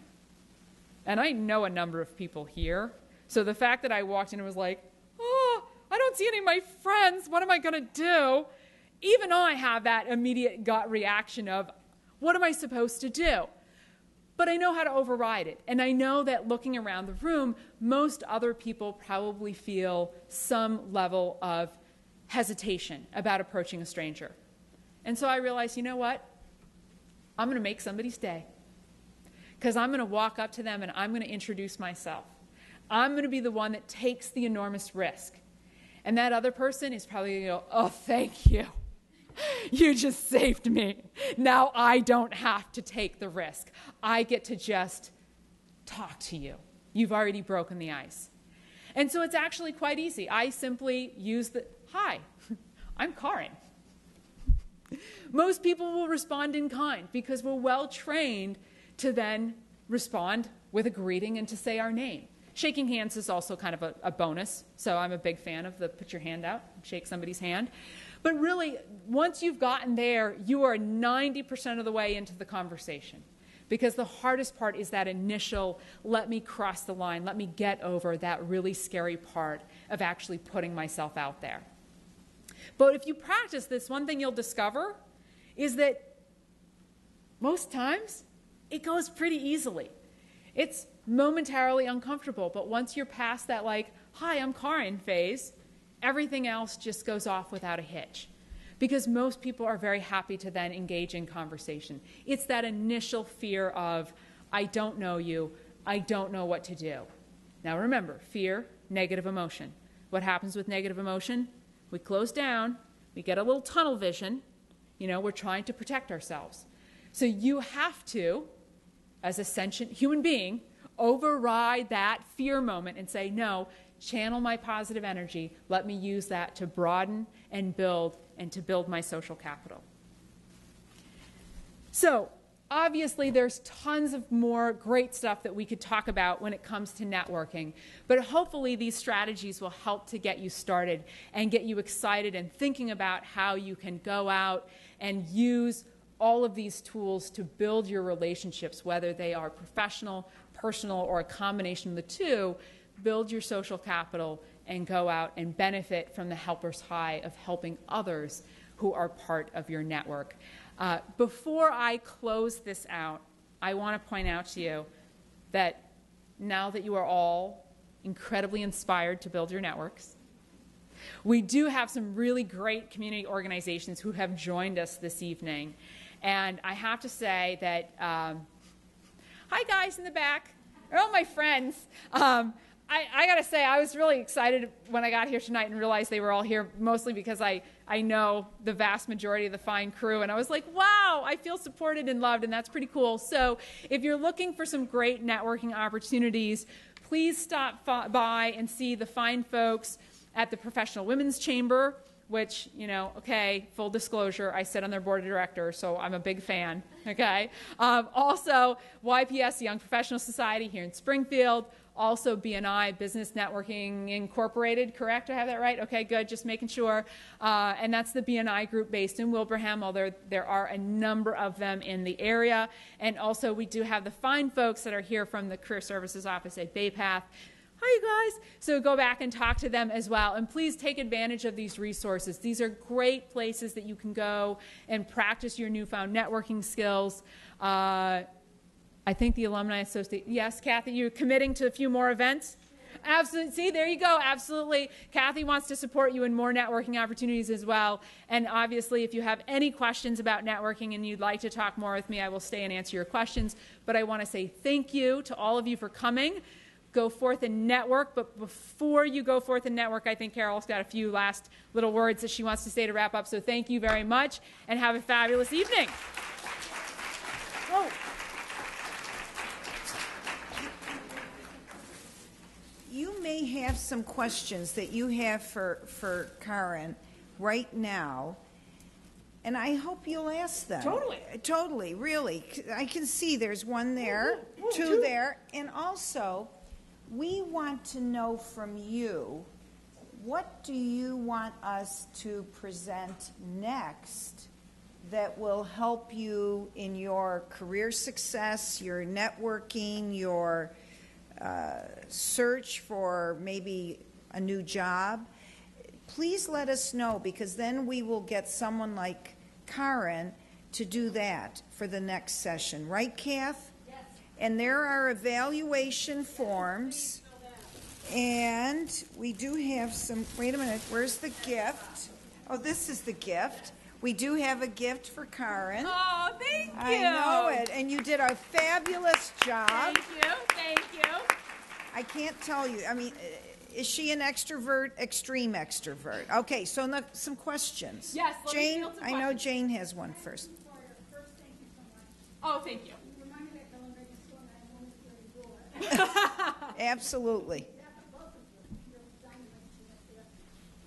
And I know a number of people here. So the fact that I walked in and was like, oh, I don't see any of my friends. What am I going to do? Even I have that immediate gut reaction of, what am I supposed to do? But I know how to override it. And I know that looking around the room, most other people probably feel some level of hesitation about approaching a stranger. And so I realized, you know what? I'm going to make somebody's day. Because I'm going to walk up to them and I'm going to introduce myself. I'm going to be the one that takes the enormous risk. And that other person is probably going to go, oh, thank you. You just saved me. Now I don't have to take the risk. I get to just talk to you. You've already broken the ice. And so it's actually quite easy. I simply use the, hi, I'm Carin. Most people will respond in kind because we're well trained to then respond with a greeting and to say our name. Shaking hands is also kind of a bonus, so I'm a big fan of the put your hand out, shake somebody's hand. But really, once you've gotten there, you are 90% of the way into the conversation. Because the hardest part is that initial, let me cross the line, let me get over that really scary part of actually putting myself out there. But if you practice this, one thing you'll discover is that most times it goes pretty easily. It's momentarily uncomfortable, but once you're past that like, hi, I'm Carin phase, everything else just goes off without a hitch. Because most people are very happy to then engage in conversation. It's that initial fear of, I don't know you, I don't know what to do. Now remember, fear, negative emotion. What happens with negative emotion? We close down, we get a little tunnel vision, we're trying to protect ourselves. So you have to, as a sentient human being, override that fear moment and say, no, channel my positive energy. Let me use that to broaden and to build my social capital. So obviously there's tons of more great stuff that we could talk about when it comes to networking, but hopefully these strategies will help to get you started and get you excited and thinking about how you can go out and use all of these tools to build your relationships, whether they are professional, personal, or a combination of the two. Build your social capital and go out and benefit from the helper's high of helping others who are part of your network. Before I close this out, I want to point out to you that now that you are all incredibly inspired to build your networks, we do have some really great community organizations who have joined us this evening. And I have to say that, hi guys in the back, they're all my friends. I got to say, I was really excited when I got here tonight and realized they were all here, mostly because I know the vast majority of the fine crew. And I was like, wow, I feel supported and loved, and that's pretty cool. So if you're looking for some great networking opportunities, please stop by and see the fine folks at the Professional Women's Chamber, which, okay, full disclosure, I sit on their board of directors, so I'm a big fan, okay? Also, YPS, Young Professional Society here in Springfield. Also, BNI, Business Networking Incorporated, correct? I have that right? Okay, good, just making sure. And that's the BNI group based in Wilbraham, although there are a number of them in the area. And also, we do have the fine folks that are here from the Career Services Office at Baypath. Hi, you guys. So go back and talk to them as well. And please take advantage of these resources. These are great places that you can go and practice your newfound networking skills. I think the Alumni Association, yes, Kathy, you're committing to a few more events? Absolutely. See, there you go. Absolutely. Kathy wants to support you in more networking opportunities as well. And obviously, if you have any questions about networking and you'd like to talk more with me, I will stay and answer your questions. But I want to say thank you to all of you for coming. Go forth and network. But before you go forth and network, I think Carol's got a few last little words that she wants to say to wrap up. So thank you very much and have a fabulous evening. Oh. You may have some questions that you have for Carin right now, and I hope you'll ask them. Totally, really. I can see there's one there, two there, and also we want to know from you, what do you want us to present next that will help you in your career success, your networking, your search for maybe a new job? Please let us know, because then we will get someone like Carin to do that for the next session. Right, Kath? Yes. And there are evaluation forms. And we do have some, wait a minute, where's the gift? Oh, this is the gift. We do have a gift for Carin. Oh, thank you. I know it. And you did a fabulous job. Thank you. Thank you. I can't tell you. I mean, is she an extrovert, extreme extrovert? Okay, so some questions. Yes, let me Jane, field some I know questions. Jane has one first. First, thank you so much. Oh, thank you. You reminded me that elementary school and I almost really do it. Absolutely. Yeah, both of you. You're dynamite to it.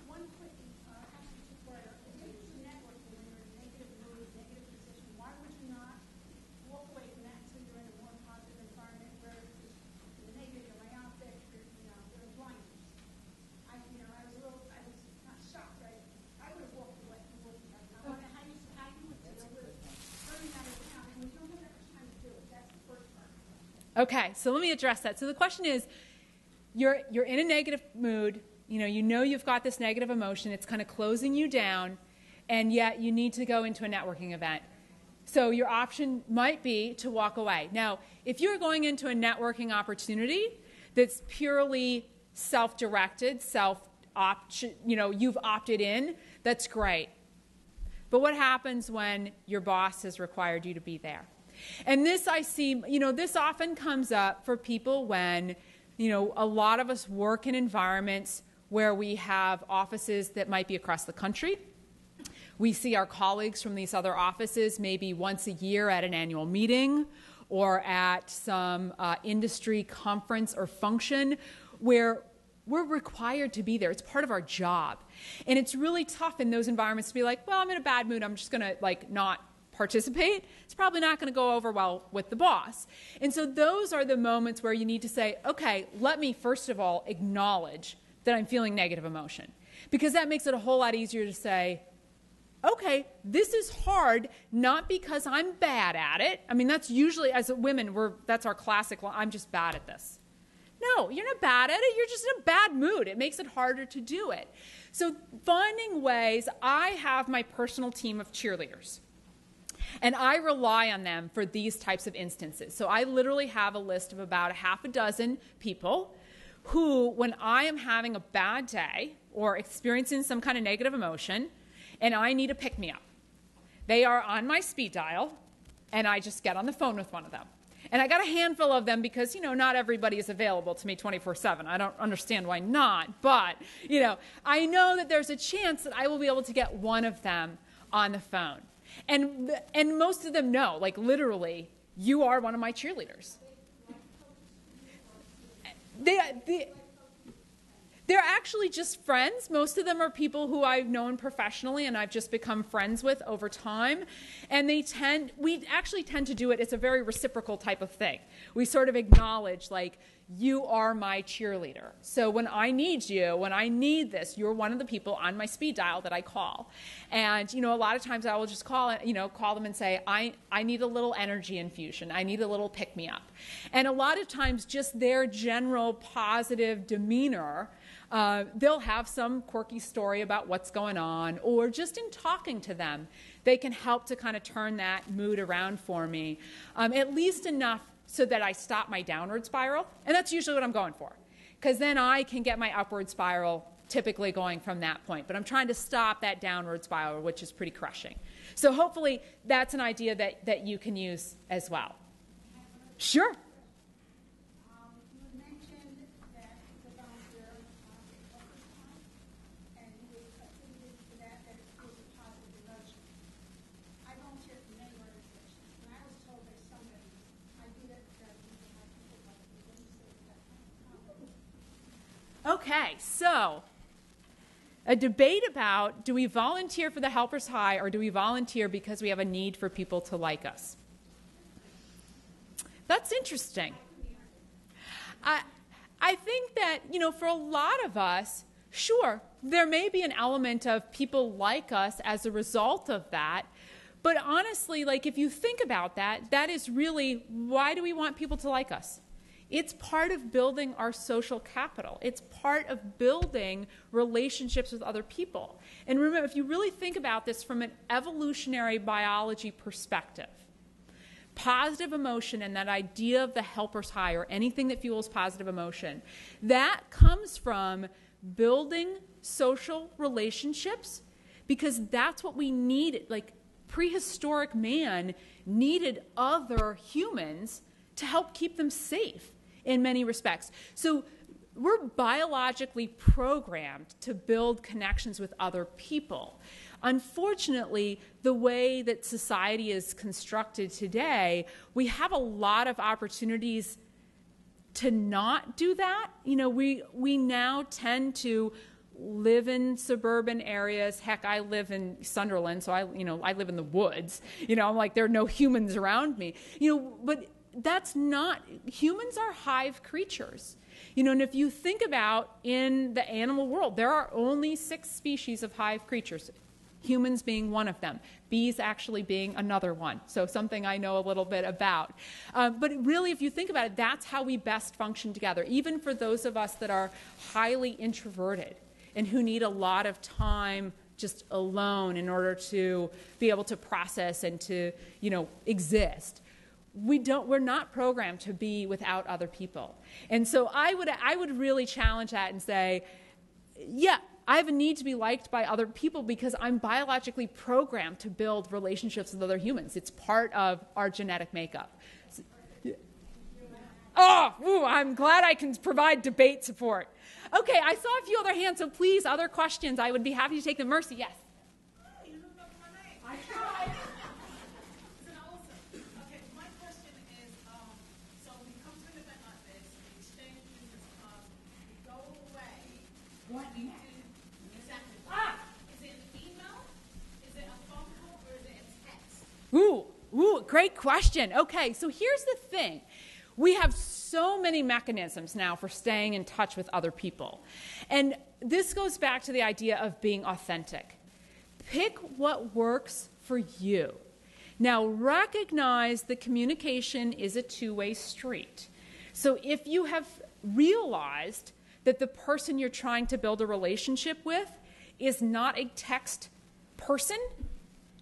One quick, actually two-parter. If you're using networking when you're in a negative mood, negative position, why would you not walk away from that until you're in a more positive environment where you're negative, you're myopic, you're blind? I was not shocked, right? I would have walked away from working right now. I wonder how you would deal with turning that around, and you don't have that much time to do it. That's the first part. Okay, so let me address that. So the question is, you're in a negative mood, you know you've got this negative emotion, it's kind of closing you down, and yet you need to go into a networking event. So your option might be to walk away. Now, if you're going into a networking opportunity that's purely self-directed, you've opted in, that's great. But what happens when your boss has required you to be there? And this I see, this often comes up for people when, a lot of us work in environments where we have offices that might be across the country. We see our colleagues from these other offices maybe once a year at an annual meeting or at some industry conference or function where we're required to be there. It's part of our job. And it's really tough in those environments to be like, well, I'm in a bad mood. I'm just going to not participate. It's probably not going to go over well with the boss. And so those are the moments where you need to say, okay, let me first of all acknowledge that I'm feeling negative emotion. Because that makes it a whole lot easier to say, okay, this is hard, not because I'm bad at it. I mean, that's usually, as women, that's our classic, I'm just bad at this. No, you're not bad at it. You're just in a bad mood. It makes it harder to do it. So finding ways, I have my personal team of cheerleaders. And I rely on them for these types of instances. So I literally have a list of about a half a dozen people who, when I am having a bad day or experiencing some kind of negative emotion, and I need a pick-me-up, they are on my speed dial, and I just get on the phone with one of them. And I got a handful of them because, not everybody is available to me 24/7. I don't understand why not. But, I know that there's a chance that I will be able to get one of them on the phone. And most of them know, literally, you are one of my cheerleaders. They're actually just friends. Most of them are people who I've known professionally and I've just become friends with over time. And we actually tend to do it. It's a very reciprocal type of thing. We sort of acknowledge, you are my cheerleader. So when I need you, when I need this, you're one of the people on my speed dial that I call. And, a lot of times I will just call them and say, I need a little energy infusion. I need a little pick-me-up. And a lot of times just their general positive demeanor, they'll have some quirky story about what's going on, or just in talking to them, they can help to kind of turn that mood around for me, at least enough so that I stop my downward spiral. And that's usually what I'm going for, because then I can get my upward spiral typically going from that point. But I'm trying to stop that downward spiral, which is pretty crushing. So hopefully that's an idea that you can use as well. Sure. You mentioned that the volunteer workers' time, and you attributed to that it was a positive emotion. I volunteer for many organizations, and I was told by somebody, I do that because people have people like me. What do you say to that comment? Okay, so a debate about, do we volunteer for the Helpers High or do we volunteer because we have a need for people to like us? That's interesting. I think that, for a lot of us, sure, there may be an element of people like us as a result of that. But honestly, if you think about that, that is really, why do we want people to like us? It's part of building our social capital. It's part of building relationships with other people. And remember, if you really think about this from an evolutionary biology perspective, positive emotion and that idea of the helper's high or anything that fuels positive emotion, that comes from building social relationships because that's what we needed. Like, prehistoric man needed other humans to help keep them safe in many respects. So we're biologically programmed to build connections with other people. Unfortunately, the way that society is constructed today, we have a lot of opportunities to not do that. You know, we now tend to live in suburban areas. Heck, I live in Sunderland, so I live in the woods. You know, I'm like, there are no humans around me. You know, but that's not, humans are hive creatures. You know, and if you think about in the animal world, there are only 6 species of hive creatures, humans being one of them, bees actually being another one, so something I know a little bit about. But really, if you think about it, that's how we best function together, even for those of us that are highly introverted and who need a lot of time just alone in order to be able to process and to, you know, exist. We're not programmed to be without other people. And so I would really challenge that and say, yeah, I have a need to be liked by other people because I'm biologically programmed to build relationships with other humans. It's part of our genetic makeup. I'm glad I can provide debate support. Okay, I saw a few other hands, so please, other questions. I would be happy to take them. Mercy, yes. You don't know my name. I tried. Isn't that awesome? Okay, my question is, so we come to an event like this, we exchange business cards, we go away. What next? Exactly. Is it an email? Is it a phone call? Or is it a text? Ooh, great question. Okay, so here's the thing. We have so many mechanisms now for staying in touch with other people. And this goes back to the idea of being authentic. Pick what works for you. Now, recognize that communication is a two-way street. So if you have realized that the person you're trying to build a relationship with is not a text person,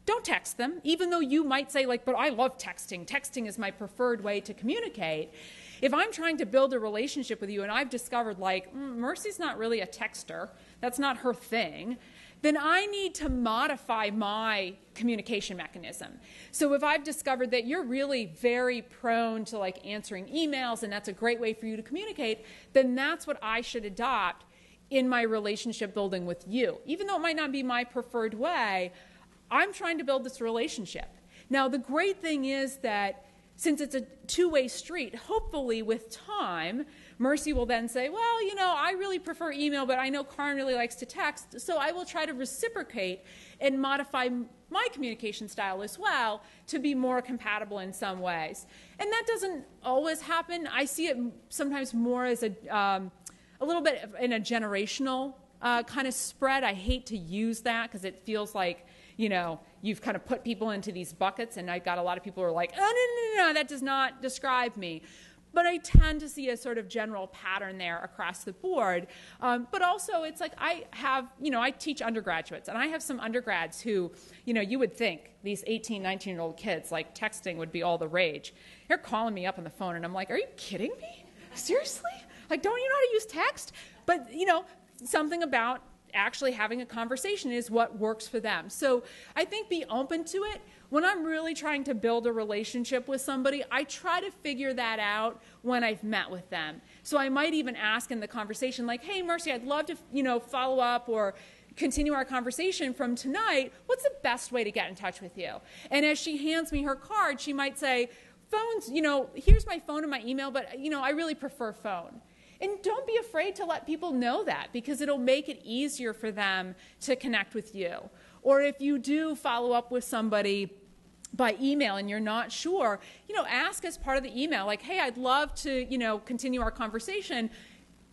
don't text them, even though you might say, like, but I love texting. Texting is my preferred way to communicate. If I'm trying to build a relationship with you and I've discovered, like, Mercy's not really a texter, that's not her thing, then I need to modify my communication mechanism. So if I've discovered that you're really very prone to, like, answering emails and that's a great way for you to communicate, then that's what I should adopt in my relationship building with you. Even though it might not be my preferred way, I'm trying to build this relationship. Now, the great thing is that since it's a two-way street, hopefully with time, Mercy will then say, well, you know, I really prefer email, but I know Carin really likes to text, so I will try to reciprocate and modify my communication style as well to be more compatible in some ways. And that doesn't always happen. I see it sometimes more as a little bit in a generational kind of spread. I hate to use that because it feels like, you know, you've kind of put people into these buckets, and I've got a lot of people who are like, oh, no, that does not describe me. But I tend to see a sort of general pattern there across the board. But also, it's like I have, you know, I teach undergraduates, and I have some undergrads who, you know, you would think these 18, 19-year-old kids, like texting would be all the rage. They're calling me up on the phone, and I'm like, are you kidding me? Seriously? Like, don't you know how to use text? But, you know, something about actually having a conversation is what works for them. So I think be open to it. When I'm really trying to build a relationship with somebody, I try to figure that out when I've met with them. So I might even ask in the conversation, like, hey, Mercy, I'd love to, you know, follow up or continue our conversation from tonight. What's the best way to get in touch with you? And as she hands me her card, she might say, phones, you know, here's my phone and my email, but, you know, I really prefer phone. And don't be afraid to let people know that, because it'll make it easier for them to connect with you. Or if you do follow up with somebody by email and you're not sure, you know, ask as part of the email, like, hey, I'd love to, you know, continue our conversation.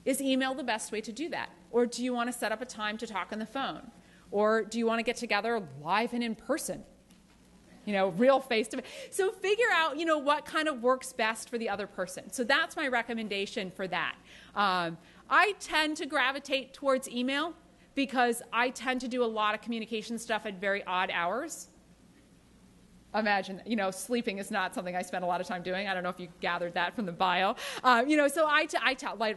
Is email the best way to do that? Or do you want to set up a time to talk on the phone? Or do you want to get together live and in person? You know, real face-to-face. So figure out, you know, what kind of works best for the other person. So that's my recommendation for that. I tend to gravitate towards email because I tend to do a lot of communication stuff at very odd hours. Imagine, you know, sleeping is not something I spend a lot of time doing. I don't know if you gathered that from the bio. You know, so I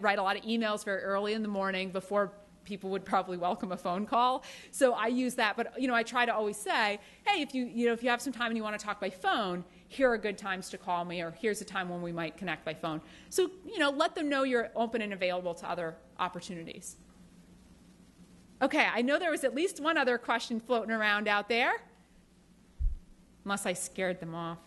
write a lot of emails very early in the morning before people would probably welcome a phone call. So I use that, but I try to always say, hey, if you have some time and you want to talk by phone, here are good times to call me, or here's a time when we might connect by phone. So, let them know you're open and available to other opportunities. Okay, I know there was at least one other question floating around out there, unless I scared them off.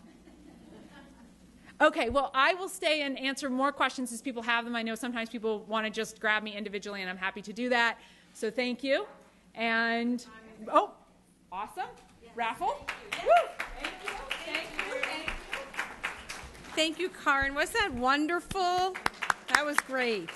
Okay, well, I will stay and answer more questions as people have them. I know sometimes people want to just grab me individually, and I'm happy to do that. So thank you. And, awesome. Yes. Raffle. Thank you. Woo. Thank you. Thank you. Thank you. Thank you, Carin. Was that wonderful? That was great.